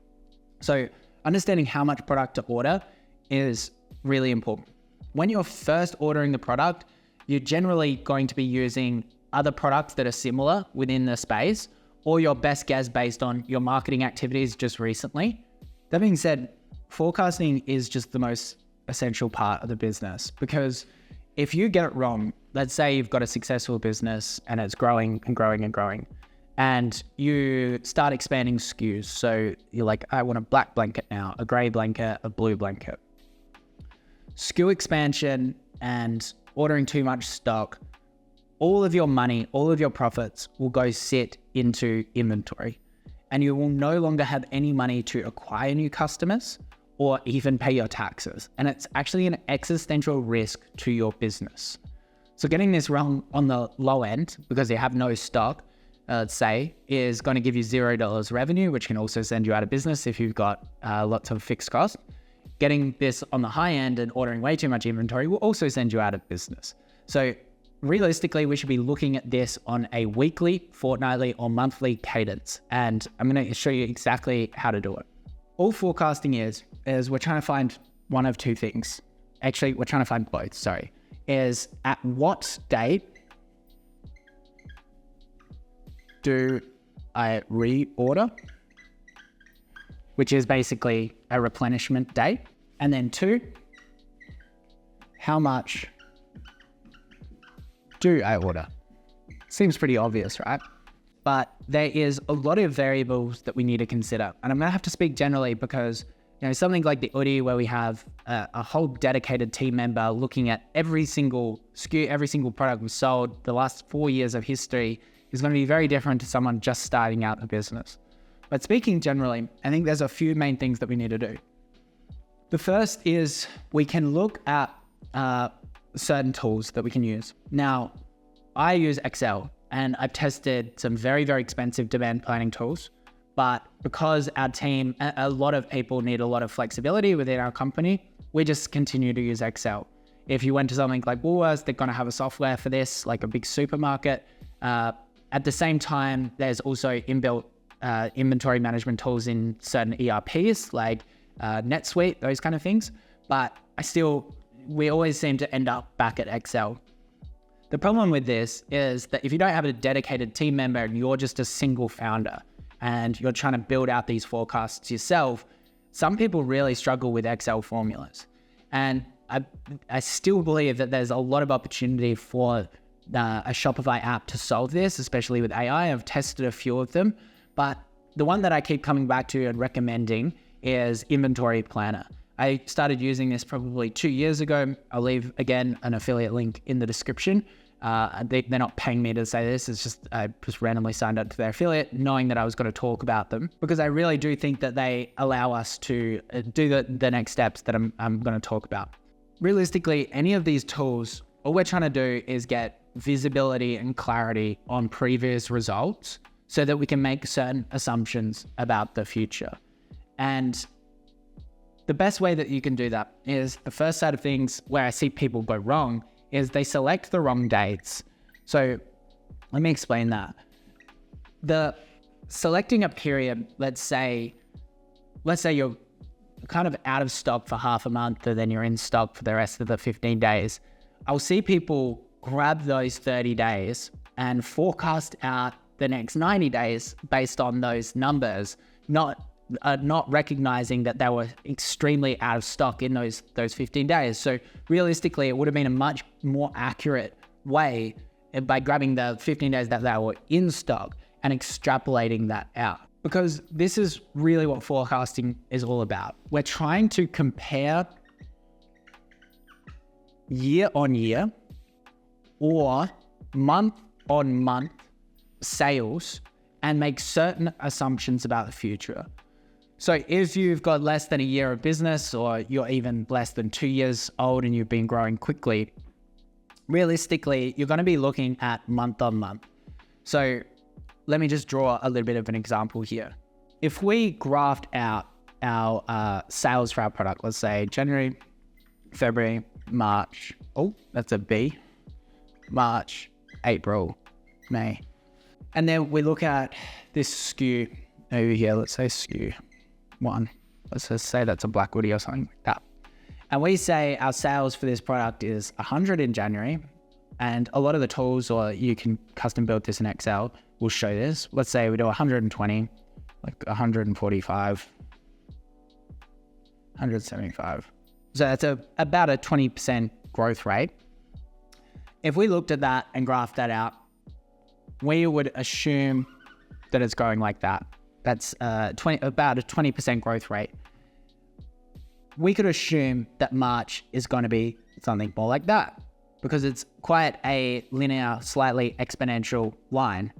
So understanding how much product to order is really important. When you're first ordering the product, you're generally going to be using other products that are similar within the space, or your best guess based on your marketing activities just recently. That being said, forecasting is just the most essential part of the business, because if you get it wrong, let's say you've got a successful business and it's growing and growing and growing, and you start expanding SKUs. So you're like, I want a black blanket now, a gray blanket, a blue blanket. SKU expansion and ordering too much stock, all of your money, all of your profits will go sit into inventory, and you will no longer have any money to acquire new customers or even pay your taxes. And it's actually an existential risk to your business. So getting this wrong on the low end, because you have no stock, let's say, is going to give you $0 revenue, which can also send you out of business if you've got lots of fixed costs. Getting this on the high end and ordering way too much inventory will also send you out of business. So realistically, we should be looking at this on a weekly, fortnightly, or monthly cadence. And I'm going to show you exactly how to do it. All forecasting is we're trying to find one of two things. Actually, we're trying to find both, is at what date do I reorder, which is basically a replenishment date. And then 2, how much do I order? Seems pretty obvious, right? But there is a lot of variables that we need to consider. And I'm gonna have to speak generally because something like the Oodie, where we have a whole dedicated team member looking at every single SKU, every single product we've sold, the last 4 years of history, is going to be very different to someone just starting out a business. But speaking generally, I think there's a few main things that we need to do. The first is we can look at certain tools that we can use. Now, I use Excel, and I've tested some very, very expensive demand planning tools. But because our team, a lot of people need a lot of flexibility within our company, we just continue to use Excel. If you went to something like Woolworths, they're going to have a software for this, like a big supermarket. At the same time, there's also inbuilt inventory management tools in certain ERPs like NetSuite, those kind of things. But we always seem to end up back at Excel. The problem with this is that if you don't have a dedicated team member and you're just a single founder and you're trying to build out these forecasts yourself, some people really struggle with Excel formulas. And I still believe that there's a lot of opportunity for a Shopify app to solve this, especially with AI. I've tested a few of them, but the one that I keep coming back to and recommending is Inventory Planner. I started using this probably 2 years ago. I'll leave, again, an affiliate link in the description. They're not paying me to say this. It's just, I just randomly signed up to their affiliate knowing that I was going to talk about them, because I really do think that they allow us to do the next steps that I'm going to talk about. Realistically, any of these tools, all we're trying to do is get visibility and clarity on previous results so that we can make certain assumptions about the future. And the best way that you can do that is, the first side of things where I see people go wrong is they select the wrong dates. So let me explain that. Selecting a period, let's say you're kind of out of stock for half a month, and then you're in stock for the rest of the 15 days. I'll see people grab those 30 days and forecast out the next 90 days based on those numbers, not recognizing that they were extremely out of stock in those 15 days. So realistically, it would have been a much more accurate way by grabbing the 15 days that they were in stock and extrapolating that out. Because this is really what forecasting is all about. We're trying to compare year on year or month on month sales and make certain assumptions about the future. So if you've got less than a year of business, or you're even less than 2 years old and you've been growing quickly, realistically, you're going to be looking at month on month. So let me just draw a little bit of an example here. If we graphed out our sales for our product, let's say January, February, March, that's a B, March, April, May. And then we look at this SKU over here, let's say SKU 1. Let's just say that's a black Oodie or something like that. And we say our sales for this product is 100 in January, and a lot of the tools, or you can custom build this in Excel, will show this. Let's say we do 120, like 145, 175. So that's about a 20% growth rate. If we looked at that and graphed that out, we would assume that it's going like that. That's about a 20% growth rate. we could assume that March is going to be something more like that because it's quite a linear, slightly exponential line.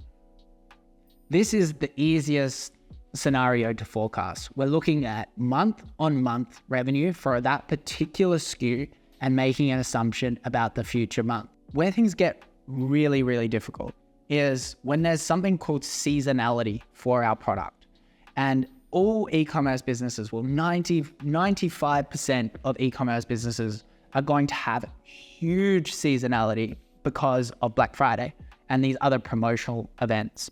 This is the easiest scenario to forecast. We're looking at month-on-month revenue for that particular SKU and making an assumption about the future month. Where things get really, really difficult is when there's something called seasonality for our product. And all e-commerce businesses, 95% of e-commerce businesses are going to have huge seasonality because of Black Friday and these other promotional events.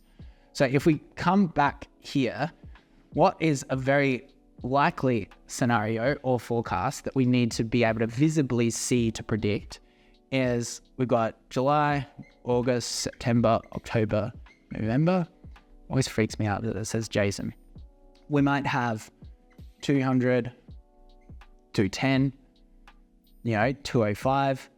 So if we come back here, what is a very likely scenario or forecast that we need to be able to visibly see to predict is we've got July, August, September, October, November. Always freaks me out that it says Jason. We might have 200, 210, 205,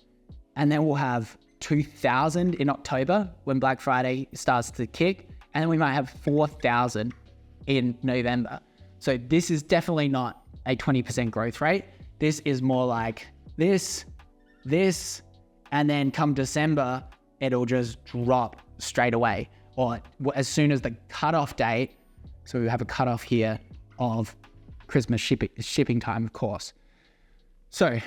and then we'll have 2,000 in October when Black Friday starts to kick, and then we might have 4,000 in November. So this is definitely not a 20% growth rate. This is more like this, and then come December, it'll just drop straight away. Or as soon as the cutoff date, so we have a cutoff here of Christmas shipping time, of course. So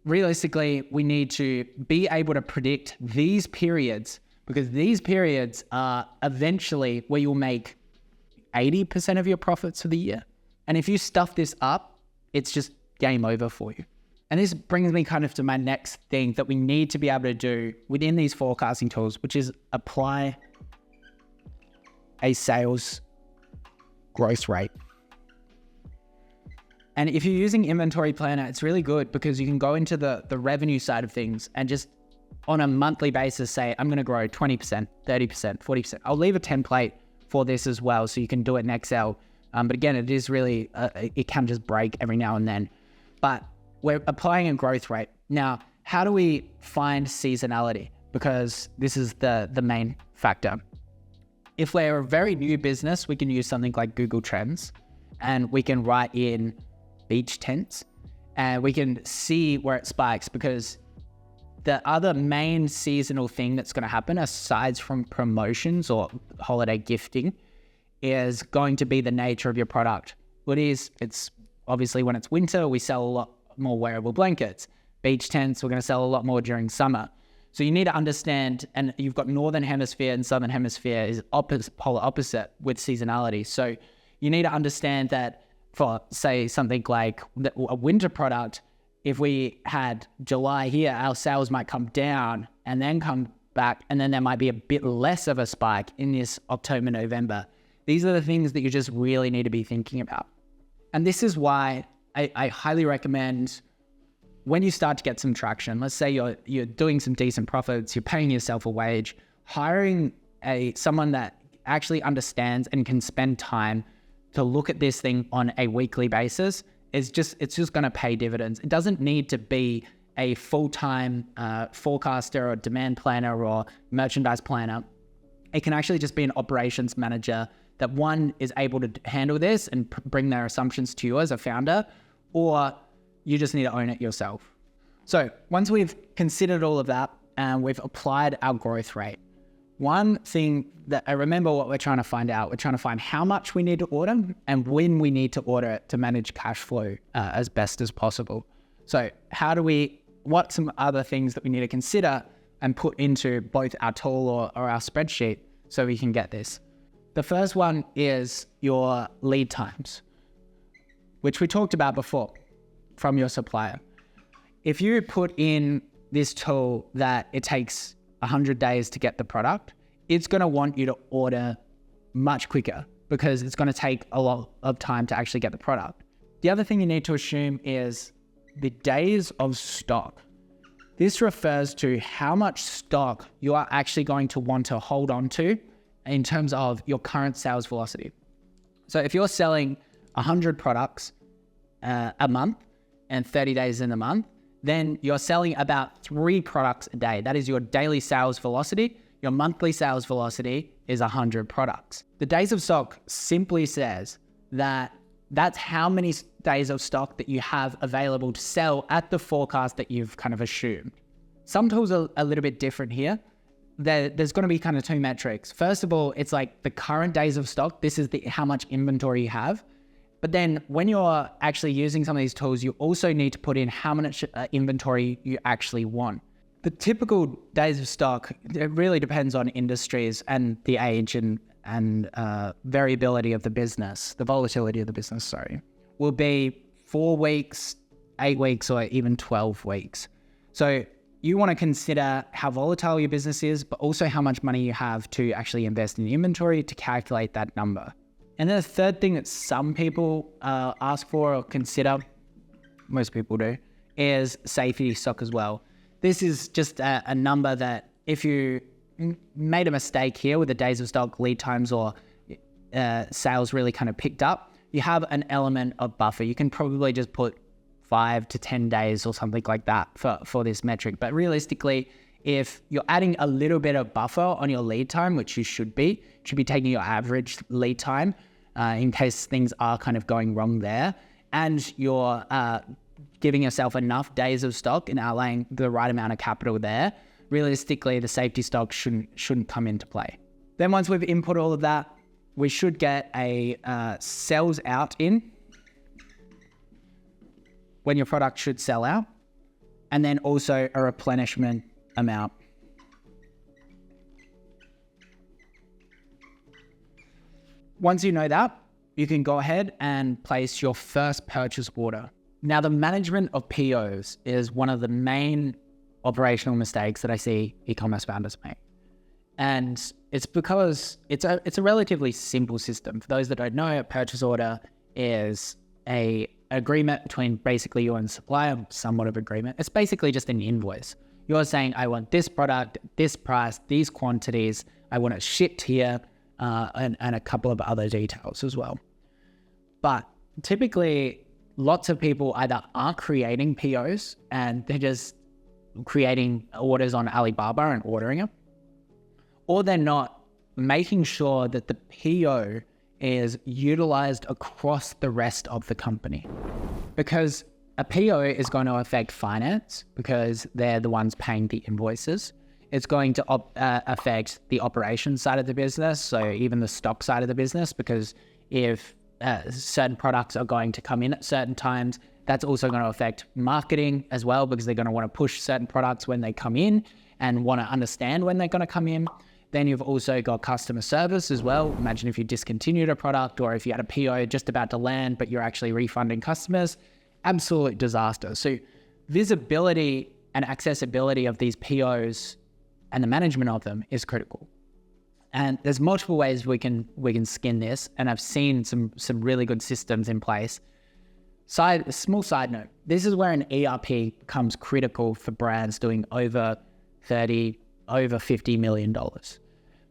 realistically, we need to be able to predict these periods because these periods are eventually where you'll make 80% of your profits for the year. And if you stuff this up, it's just game over for you. And this brings me kind of to my next thing that we need to be able to do within these forecasting tools, which is apply a sales growth rate. And if you're using Inventory Planner, it's really good because you can go into the revenue side of things and just on a monthly basis say, I'm going to grow 20%, 30%, 40%. I'll leave a template for this as well so you can do it in Excel. But again, it is really, it can just break every now and then. But we're applying a growth rate. Now, how do we find seasonality? Because this is the main factor. If we're a very new business, we can use something like Google Trends and we can write in beach tents and we can see where it spikes because the other main seasonal thing that's going to happen aside from promotions or holiday gifting is going to be the nature of your product. It's obviously when it's winter, we sell a lot more wearable blankets. Beach tents, we're going to sell a lot more during summer. So you need to understand, and you've got Northern Hemisphere and Southern Hemisphere is polar opposite with seasonality. So you need to understand that for, say, something like a winter product, if we had July here, our sales might come down and then come back, and then there might be a bit less of a spike in this October, November. These are the things that you just really need to be thinking about. And this is why I highly recommend when you start to get some traction, let's say you're doing some decent profits, you're paying yourself a wage, hiring someone that actually understands and can spend time to look at this thing on a weekly basis, it's just going to pay dividends. It doesn't need to be a full-time forecaster or demand planner or merchandise planner. It can actually just be an operations manager that one is able to handle this and bring their assumptions to you as a founder, or you just need to own it yourself. So once we've considered all of that and we've applied our growth rate, one thing that I remember what we're trying to find out, we're trying to find how much we need to order and when we need to order it to manage cash flow as best as possible. So what's some other things that we need to consider and put into both our tool or our spreadsheet so we can get this? The first one is your lead times, which we talked about before from your supplier. If you put in this tool that it takes 100 days to get the product, it's going to want you to order much quicker because it's going to take a lot of time to actually get the product. The other thing you need to assume is the days of stock. This refers to how much stock you are actually going to want to hold on to in terms of your current sales velocity. So if you're selling 100 products a month and 30 days in a month, then you're selling about 3 products a day. That is your daily sales velocity. Your monthly sales velocity is 100 products. The days of stock simply says that That's how many days of stock that you have available to sell at the forecast that you've kind of assumed. Some tools are a little bit different here. There's going to be kind of two metrics. First of all, it's like the current days of stock. This is how much inventory you have. But then when you're actually using some of these tools, you also need to put in how much inventory you actually want. The typical days of stock, it really depends on industries and the age and variability of the business, the volatility of the business, will be 4 weeks, 8 weeks, or even 12 weeks. So you want to consider how volatile your business is, but also how much money you have to actually invest in inventory to calculate that number. And then the third thing that some people ask for or consider, most people do, is safety stock as well. This is just a number that if you made a mistake here with the days of stock, lead times, or sales really kind of picked up, you have an element of buffer. You can probably just put 5 to 10 days or something like that for this metric. But realistically, if you're adding a little bit of buffer on your lead time, which you should be taking your average lead time in case things are kind of going wrong there, and you're giving yourself enough days of stock and outlaying the right amount of capital there, realistically, the safety stock shouldn't come into play. Then once we've input all of that, we should get a sells out in, when your product should sell out, and then also a replenishment amount. Once you know that, you can go ahead and place your first purchase order. Now, the management of POs is one of the main operational mistakes that I see e-commerce founders make. And it's because it's a relatively simple system. For those that don't know, a purchase order is an agreement between basically you and the supplier, somewhat of agreement. It's basically just an invoice. You're saying, I want this product, this price, these quantities, I want it shipped here, and a couple of other details as well. But typically, lots of people either aren't creating POs and they're just creating orders on Alibaba and ordering them, or they're not making sure that the PO is utilized across the rest of the company. Because a PO is going to affect finance because they're the ones paying the invoices. It's going to affect the operations side of the business, so even the stock side of the business, because if certain products are going to come in at certain times, that's also going to affect marketing as well, because they're going to want to push certain products when they come in and want to understand when they're going to come in. Then you've also got customer service as well. Imagine if you discontinued a product, or if you had a PO just about to land, but you're actually refunding customers. Absolute disaster. So visibility and accessibility of these POs and the management of them is critical. And there's multiple ways we can skin this, and I've seen some really good systems in place. Small side note, this is where an ERP becomes critical for brands doing over $50 million.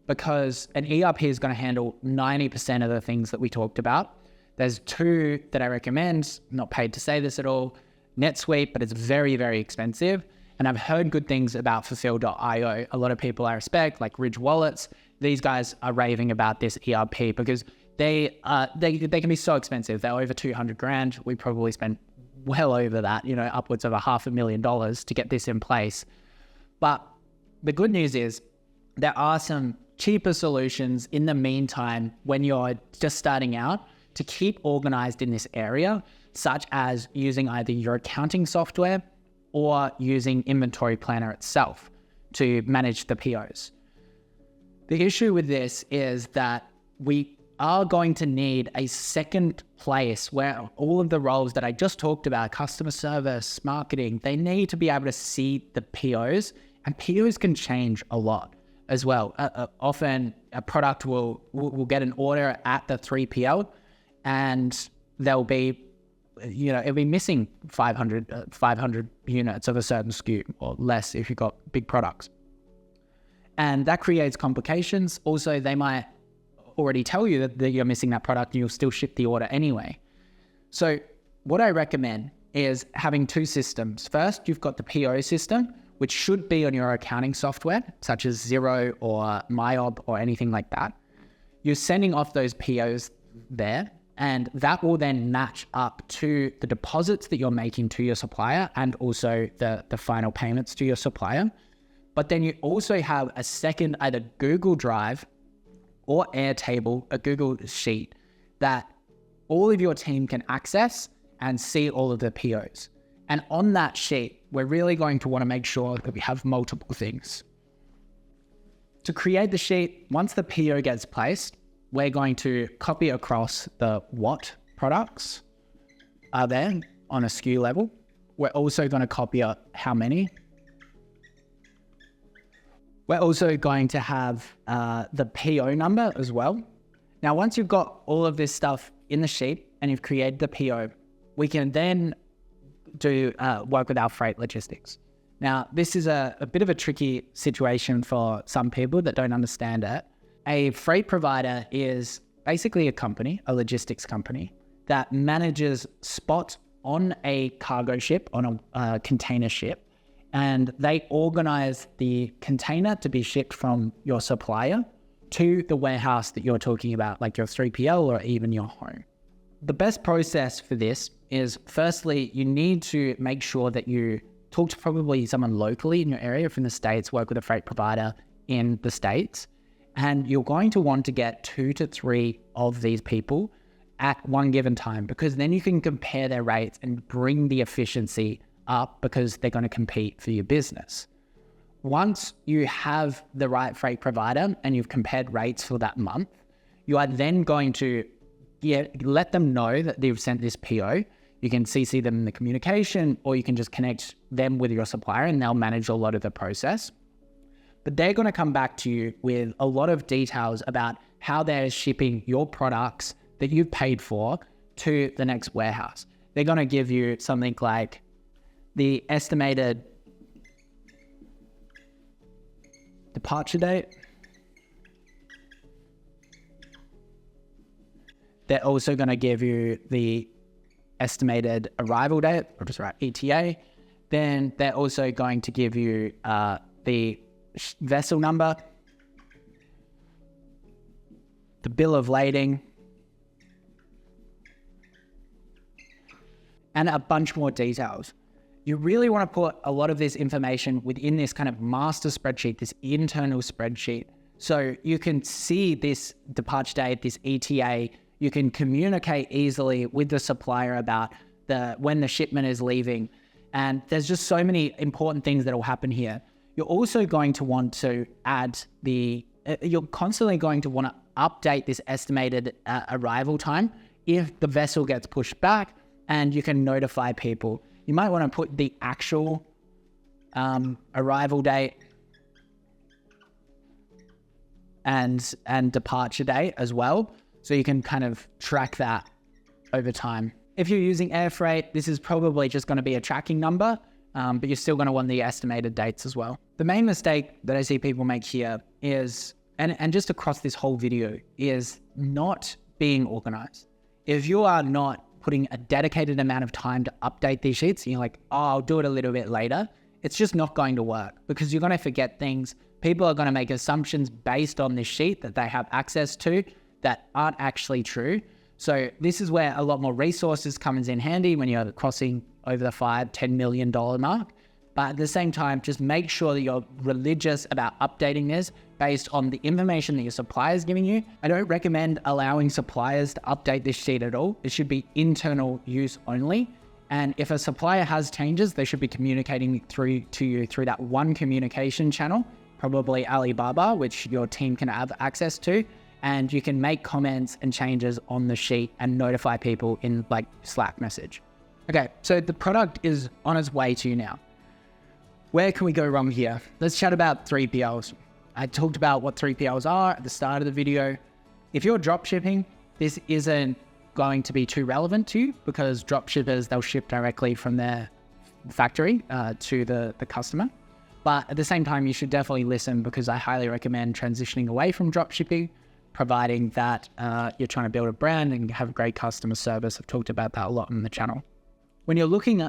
Because an ERP is going to handle 90% of the things that we talked about. There's two that I recommend, not paid to say this at all, NetSuite, but it's very, very expensive. And I've heard good things about Fulfill.io. A lot of people I respect, like Ridge Wallets, these guys are raving about this ERP because they can be so expensive. They're over 200 grand. We probably spent well over that, upwards of $500,000 to get this in place. But the good news is there are some cheaper solutions in the meantime when you're just starting out to keep organized in this area, such as using either your accounting software or using Inventory Planner itself to manage the POs. The issue with this is that we are going to need a second place where all of the roles that I just talked about, customer service, marketing, they need to be able to see the POs, and POs can change a lot as well. Often a product will get an order at the 3PL and they'll be, it'll be missing 500 units of a certain SKU or less if you've got big products. And that creates complications. Also, they might already tell you that you're missing that product and you'll still ship the order anyway. So what I recommend is having two systems. First, you've got the PO system, which should be on your accounting software, such as Xero or MyOb or anything like that. You're sending off those POs there, And that will then match up to the deposits that you're making to your supplier and also the final payments to your supplier. But then you also have a second either Google Drive or Airtable, a Google Sheet that all of your team can access and see all of the POs. And on that sheet, we're really going to want to make sure that we have multiple things. To create the sheet, once the PO gets placed, we're going to copy across the what products are there on a SKU level. We're also going to copy up how many. We're also going to have the PO number as well. Now, once you've got all of this stuff in the sheet and you've created the PO, we can then do work with our freight logistics. Now, this is a bit of a tricky situation for some people that don't understand it. A freight provider is basically a company, a logistics company, that manages spots on a cargo ship, on a container ship, and they organize the container to be shipped from your supplier to the warehouse that you're talking about, like your 3PL or even your home. The best process for this is, firstly, you need to make sure that you talk to probably someone locally in your area from the States, work with a freight provider in the States, and you're going to want to get 2 to 3 of these people at one given time, because then you can compare their rates and bring the efficiency up because they're going to compete for your business. Once you have the right freight provider and you've compared rates for that month, you are then going to let them know that they've sent this PO. You can CC them in the communication, or you can just connect them with your supplier and they'll manage a lot of the process. But they're going to come back to you with a lot of details about how they're shipping your products that you've paid for to the next warehouse. They're going to give you something like the estimated departure date. They're also going to give you the estimated arrival date, or just write ETA. Then they're also going to give you the vessel number, the bill of lading, and a bunch more details. You really want to put a lot of this information within this kind of master spreadsheet, this internal spreadsheet, so you can see this departure date, this ETA. You can communicate easily with the supplier about when the shipment is leaving. And there's just so many important things that will happen here. You're also going to want to add you're constantly going to want to update this estimated arrival time if the vessel gets pushed back, and you can notify people. You might want to put the actual arrival date and departure date as well, so you can kind of track that over time. If you're using air freight, this is probably just going to be a tracking number, but you're still going to want the estimated dates as well. The main mistake that I see people make here is, and just across this whole video, is not being organized. If you are not putting a dedicated amount of time to update these sheets, and you're like, oh, I'll do it a little bit later, it's just not going to work, because you're going to forget things. People are going to make assumptions based on this sheet that they have access to that aren't actually true. So this is where a lot more resources comes in handy when you're crossing over the $5-10 million mark. But at the same time, just make sure that you're religious about updating this based on the information that your supplier is giving you. I don't recommend allowing suppliers to update this sheet at all. It should be internal use only. And if a supplier has changes, they should be communicating to you through that one communication channel, probably Alibaba, which your team can have access to. And you can make comments and changes on the sheet and notify people in like Slack message. Okay, so the product is on its way to you now. Where can we go wrong here? Let's chat about 3PLs. I talked about what 3PLs are at the start of the video. If you're drop shipping, this isn't going to be too relevant to you, because drop shippers, they'll ship directly from their factory to the customer. But at the same time, you should definitely listen, because I highly recommend transitioning away from drop shipping, providing that you're trying to build a brand and have great customer service. I've talked about that a lot on the channel. When you're looking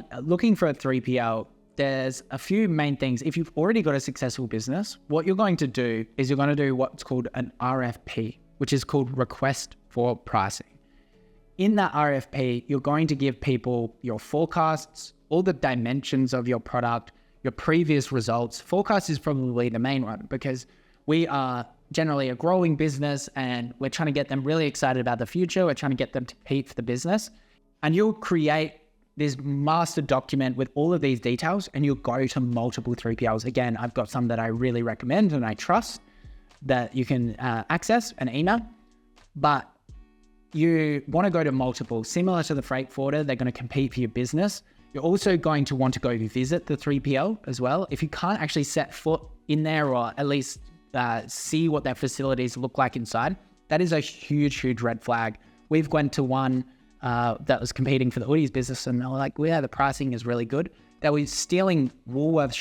for a 3PL, there's a few main things. If you've already got a successful business, what you're going to do is you're going to do what's called an RFP, which is called request for pricing. In that RFP, you're going to give people your forecasts, all the dimensions of your product, your previous results. Forecast is probably the main one because we are generally a growing business and we're trying to get them really excited about the future. We're trying to get them to compete for the business. And you'll create this master document with all of these details and you'll go to multiple 3PLs. Again, I've got some that I really recommend and I trust that you can access and email, but you want to go to multiple. Similar to the freight forwarder, they're going to compete for your business. You're also going to want to go visit the 3PL as well. If you can't actually set foot in there or at least see what their facilities look like inside, that is a huge, huge red flag. We've went to one that was competing for the Oodie's business and they were like, well, yeah, the pricing is really good. They were stealing Woolworths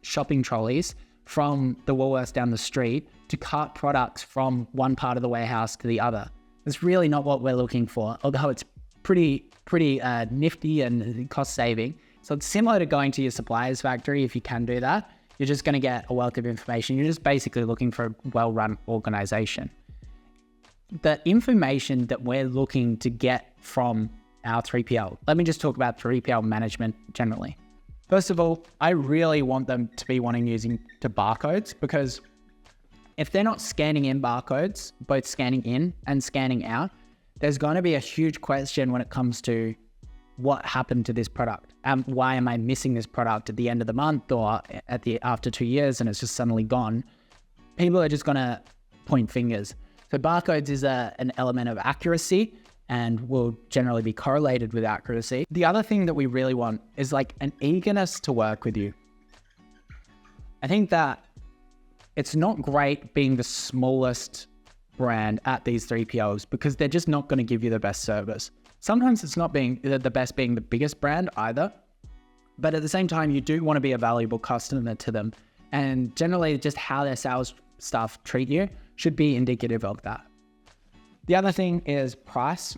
shopping trolleys from the Woolworths down the street to cart products from one part of the warehouse to the other. It's really not what we're looking for, although it's pretty nifty and cost saving. So it's similar to going to your supplier's factory. If you can do that, you're just going to get a wealth of information. You're just basically looking for a well-run organization. The information that we're looking to get from our 3PL, let me just talk about 3PL management generally. First of all, I really want them to be using the barcodes, because if they're not scanning in barcodes, both scanning in and scanning out, there's going to be a huge question when it comes to what happened to this product. Why am I missing this product at the end of the month or after 2 years and it's just suddenly gone? People are just going to point fingers. So barcodes is an element of accuracy and will generally be correlated with accuracy. The other thing that we really want is like an eagerness to work with you. I think that it's not great being the smallest brand at these 3PLs because they're just not going to give you the best service. Sometimes it's not being the best being the biggest brand either, but at the same time, you do want to be a valuable customer to them. And generally just how their sales staff treat you should be indicative of that. The other thing is price.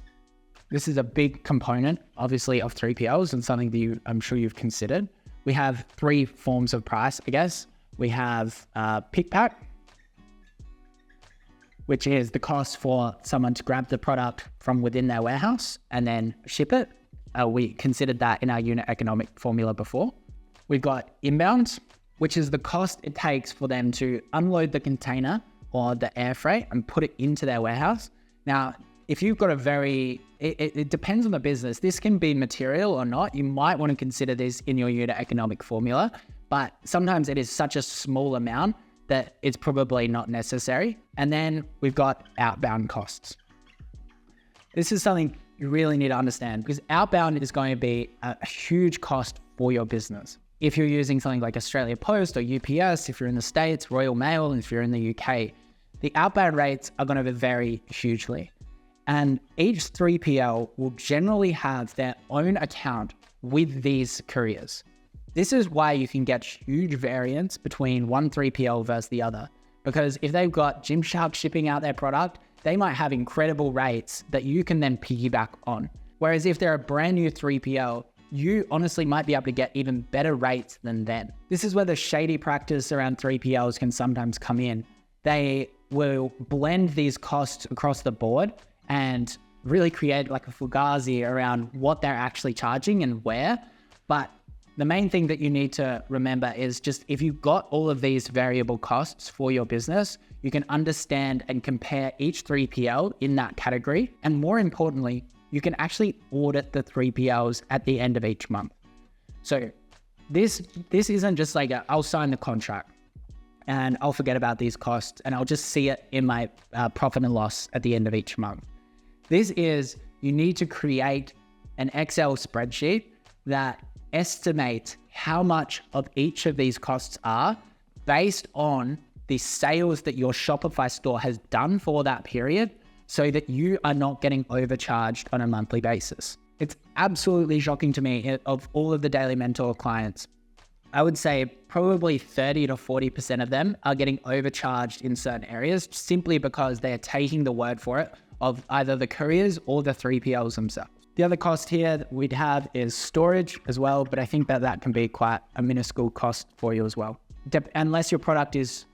This is a big component, obviously, of 3PLs and something that I'm sure you've considered. We have 3 forms of price, I guess. We have pick pack, which is the cost for someone to grab the product from within their warehouse and then ship it. We considered that in our unit economic formula before. We've got inbound, which is the cost it takes for them to unload the container or the air freight and put it into their warehouse. Now, if you've got it depends on the business. This can be material or not. You might want to consider this in your unit economic formula, but sometimes it is such a small amount that it's probably not necessary. And then we've got outbound costs. This is something you really need to understand because outbound is going to be a huge cost for your business. If you're using something like Australia Post or UPS, if you're in the States, Royal Mail, and if you're in the UK, the outbound rates are going to vary hugely. And each 3PL will generally have their own account with these couriers. This is why you can get huge variance between one 3PL versus the other. Because if they've got Gymshark shipping out their product, they might have incredible rates that you can then piggyback on. Whereas if they're a brand new 3PL, you honestly might be able to get even better rates than them. This is where the shady practice around 3PLs can sometimes come in. They will blend these costs across the board and really create like a fugazi around what they're actually charging and where. But the main thing that you need to remember is just if you've got all of these variable costs for your business, you can understand and compare each 3PL in that category. And more importantly, you can actually audit the 3PLs at the end of each month. So this isn't just like I'll sign the contract and I'll forget about these costs and I'll just see it in my profit and loss at the end of each month. This is, you need to create an Excel spreadsheet that estimates how much of each of these costs are based on the sales that your Shopify store has done for that period so that you are not getting overcharged on a monthly basis. It's absolutely shocking to me of all of the Daily Mentor clients. I would say probably 30 to 40% of them are getting overcharged in certain areas simply because they are taking the word for it of either the couriers or the 3PLs themselves. The other cost here that we'd have is storage as well, but I think that can be quite a minuscule cost for you as well. Unless your product is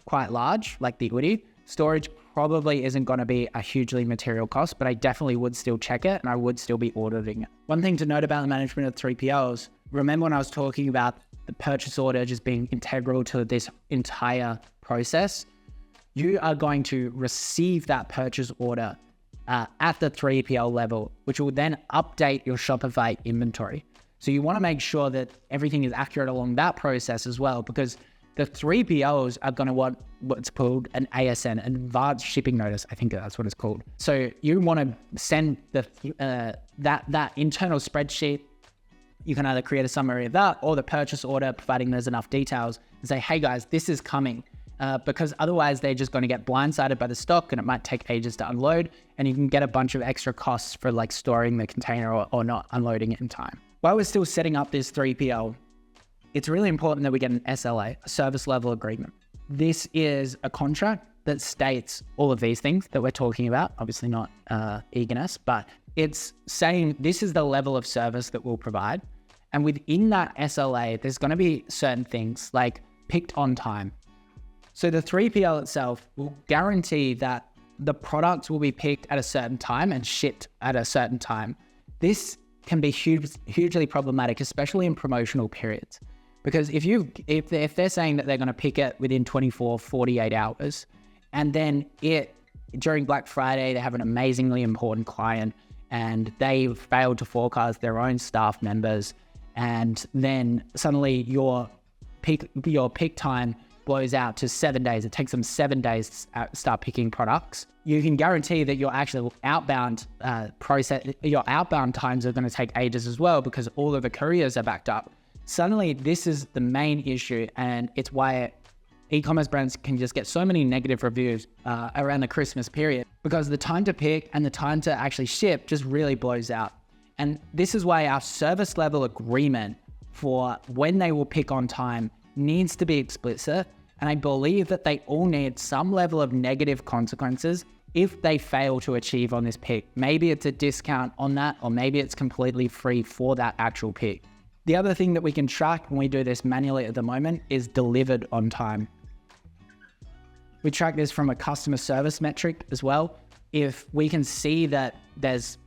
quite large, like the Oodie, storage probably isn't going to be a hugely material cost, but I definitely would still check it and I would still be auditing it. One thing to note about the management of 3PLs, remember when I was talking about the purchase order just being integral to this entire process? You are going to receive that purchase order at the 3PL level, which will then update your Shopify inventory. So you want to make sure that everything is accurate along that process as well, because the 3PLs are going to want what's called an ASN, an advanced shipping notice. I think that's what it's called. So you want to send that internal spreadsheet. You can either create a summary of that or the purchase order, providing there's enough details, and say, hey guys, this is coming. Because otherwise they're just going to get blindsided by the stock and it might take ages to unload, and you can get a bunch of extra costs for like storing the container or not unloading it in time. While we're still setting up this 3PL, it's really important that we get an SLA, a service level agreement. This is a contract that states all of these things that we're talking about, obviously not eagerness, but it's saying this is the level of service that we'll provide. And within that SLA, there's going to be certain things like picked on time. So the 3PL itself will guarantee that the products will be picked at a certain time and shipped at a certain time. This can be hugely problematic, especially in promotional periods. Because if they're saying that they're going to pick it within 24, 48 hours, and then during Black Friday, they have an amazingly important client and they've failed to forecast their own staff members, and then suddenly your peak time blows out to 7 days. It takes them 7 days to start picking products. You can guarantee that your actual outbound your outbound times are going to take ages as well, because all of the couriers are backed up. Suddenly, this is the main issue, and it's why e-commerce brands can just get so many negative reviews around the Christmas period, because the time to pick and the time to actually ship just really blows out. And this is why our service level agreement for when they will pick on time needs to be explicit, and I believe that they all need some level of negative consequences if they fail to achieve on this pick. Maybe it's a discount on that, or maybe it's completely free for that actual pick. The other thing that we can track when we do this manually at the moment is delivered on time. We track this from a customer service metric as well. If we can see that there's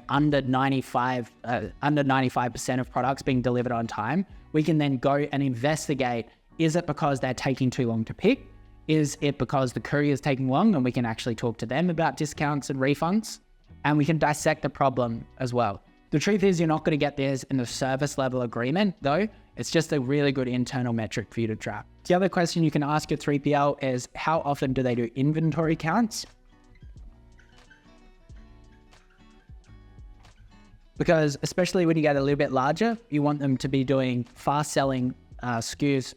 under 95% of products being delivered on time, we can then go and investigate, is it because they're taking too long to pick? Is it because the courier is taking long, and we can actually talk to them about discounts and refunds? And we can dissect the problem as well. The truth is, you're not going to get this in the service level agreement though. It's just a really good internal metric for you to track. The other question you can ask your 3PL is, how often do they do inventory counts? Because especially when you get a little bit larger, you want them to be doing fast selling SKUs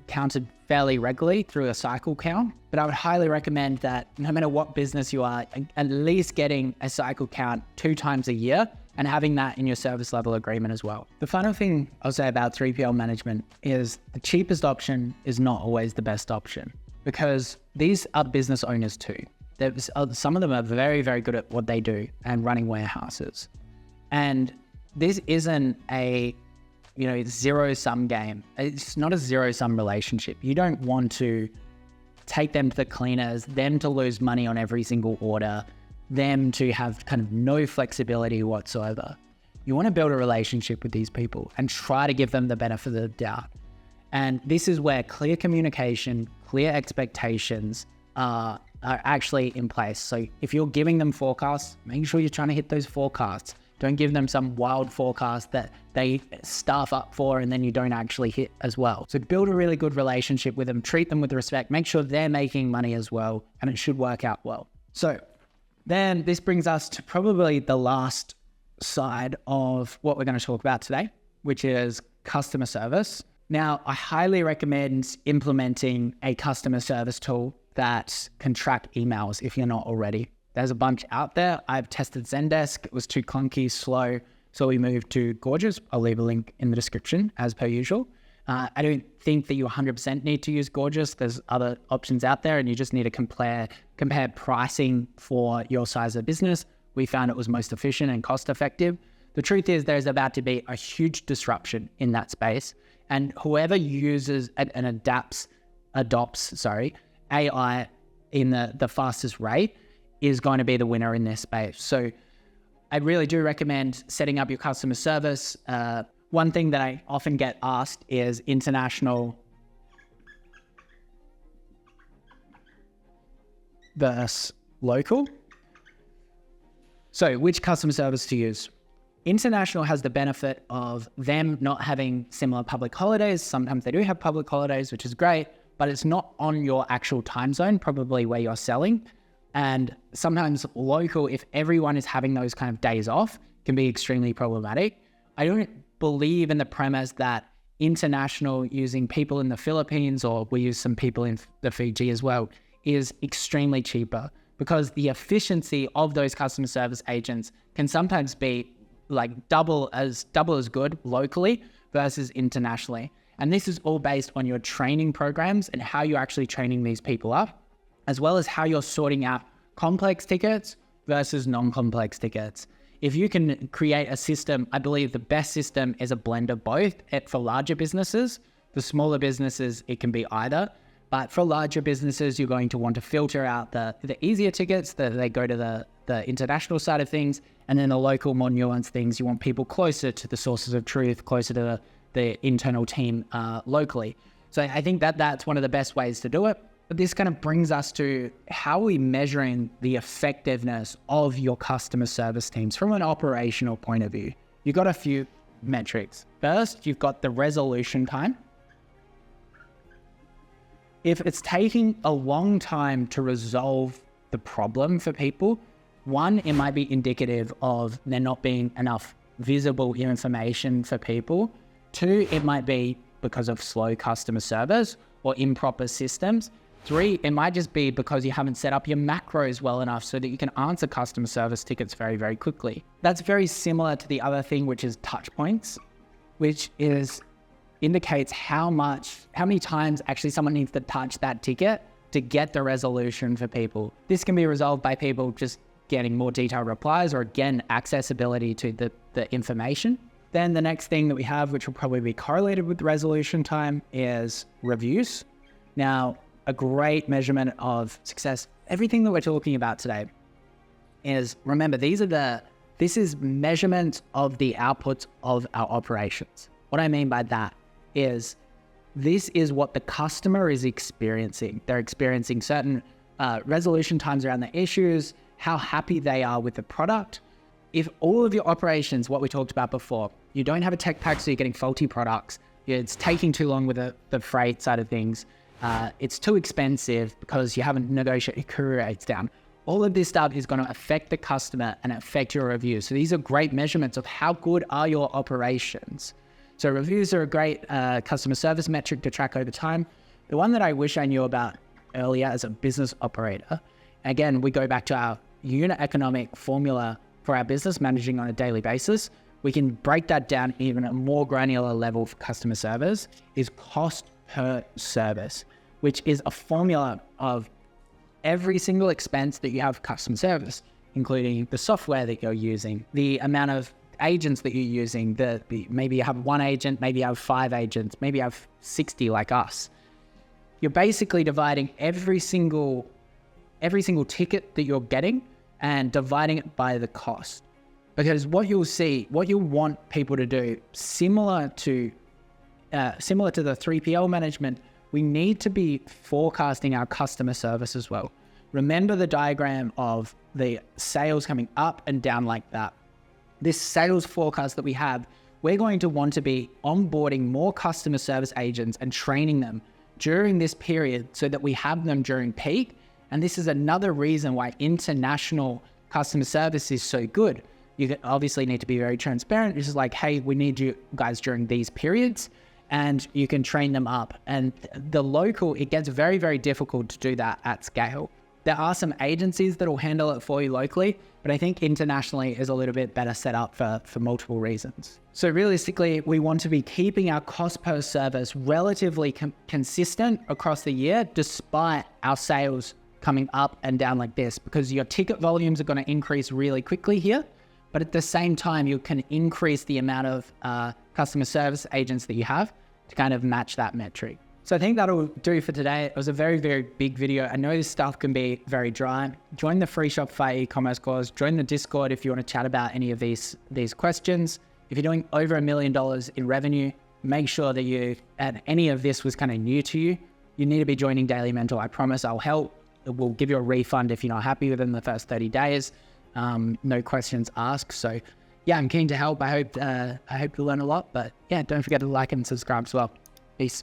counted fairly regularly through a cycle count. But I would highly recommend that no matter what business you are, at least getting a cycle count 2 times a year and having that in your service level agreement as well. The final thing I'll say about 3PL management is the cheapest option is not always the best option, because these are business owners too. Some of them are very, very good at what they do and running warehouses. And this isn't a zero-sum game. It's not a zero-sum relationship. You don't want to take them to the cleaners, them to lose money on every single order, them to have kind of no flexibility whatsoever. You want to build a relationship with these people and try to give them the benefit of the doubt. And this is where clear communication, clear expectations are actually in place. So if you're giving them forecasts, make sure you're trying to hit those forecasts. Don't give them some wild forecast that they staff up for and then you don't actually hit as well. So build a really good relationship with them, treat them with respect, make sure they're making money as well, and it should work out well. So then this brings us to probably the last side of what we're going to talk about today, which is customer service. Now, I highly recommend implementing a customer service tool that can track emails if you're not already. There's a bunch out there. I've tested Zendesk. It was too clunky, slow. So we moved to Gorgeous. I'll leave a link in the description as per usual. I don't think that you 100% need to use Gorgeous. There's other options out there and you just need to compare pricing for your size of business. We found it was most efficient and cost effective. The truth is there's about to be a huge disruption in that space, and whoever uses and adopts AI in the fastest rate is going to be the winner in this space. So I really do recommend setting up your customer service. One thing that I often get asked is international versus local. So which customer service to use? International has the benefit of them not having similar public holidays. Sometimes they do have public holidays, which is great, but it's not on your actual time zone, probably where you're selling. And sometimes local, if everyone is having those kind of days off, can be extremely problematic. I don't believe in the premise that international, using people in the Philippines, or we use some people in the Fiji as well, is extremely cheaper, because the efficiency of those customer service agents can sometimes be like double as good locally versus internationally. And this is all based on your training programs and how you're actually training these people up, as well as how you're sorting out complex tickets versus non-complex tickets. If you can create a system, I believe the best system is a blend of both. For larger businesses, for smaller businesses, it can be either. But for larger businesses, you're going to want to filter out the easier tickets, that they go to the international side of things, and then the local, more nuanced things. You want people closer to the sources of truth, closer to the internal team locally. So I think that's one of the best ways to do it. But this kind of brings us to how are we measuring the effectiveness of your customer service teams from an operational point of view. You've got a few metrics. First, you've got the resolution time. If it's taking a long time to resolve the problem for people, one, it might be indicative of there not being enough visible information for people. Two, it might be because of slow customer service or improper systems. Three, it might just be because you haven't set up your macros well enough so that you can answer customer service tickets very, very quickly. That's very similar to the other thing, which is touch points, which indicates how many times actually someone needs to touch that ticket to get the resolution for people. This can be resolved by people just getting more detailed replies, or again, accessibility to the information. Then the next thing that we have, which will probably be correlated with resolution time, is reviews. Now, a great measurement of success, everything that we're talking about today is, remember, this is measurement of the outputs of our operations. What I mean by that is, this is what the customer is experiencing. They're experiencing certain resolution times around the issues, how happy they are with the product. If all of your operations, what we talked about before, you don't have a tech pack, so you're getting faulty products, it's taking too long with the freight side of things, it's too expensive because you haven't negotiated courier rates down. All of this stuff is going to affect the customer and affect your reviews. So these are great measurements of how good are your operations. So reviews are a great customer service metric to track over time. The one that I wish I knew about earlier as a business operator, again, we go back to our unit economic formula for our business, managing on a daily basis. We can break that down even at a more granular level for customer service, is cost per service, which is a formula of every single expense that you have for customer service, including the software that you're using, the amount of agents that you're using, maybe you have one agent, maybe you have 5 agents, maybe you have 60 like us. You're basically dividing every single ticket that you're getting and dividing it by the cost. Because what you'll want people to do, similar to the 3PL management, we need to be forecasting our customer service as well. Remember the diagram of the sales coming up and down like that. This sales forecast that we have, we're going to want to be onboarding more customer service agents and training them during this period so that we have them during peak. And this is another reason why international customer service is so good. You obviously need to be very transparent. This is like, hey, we need you guys during these periods, and you can train them up. And the local, it gets very, very difficult to do that at scale. There are some agencies that will handle it for you locally, but I think internationally is a little bit better set up for multiple reasons. So realistically, we want to be keeping our cost per service relatively consistent across the year, despite our sales coming up and down like this, because your ticket volumes are going to increase really quickly here. But at the same time, you can increase the amount of customer service agents that you have to kind of match that metric. So I think that'll do for today. It was a very, very big video. I know this stuff can be very dry. Join the free Shopify e-commerce course. Join the Discord if you want to chat about any of these questions. If you're doing over $1 million in revenue, make sure that and any of this was kind of new to you, you need to be joining Daily Mentor. I promise I'll help. We'll give you a refund if you're not happy within the first 30 days. No questions asked. So yeah, I'm keen to help. I hope you learn a lot, but yeah, don't forget to like and subscribe as well. Peace.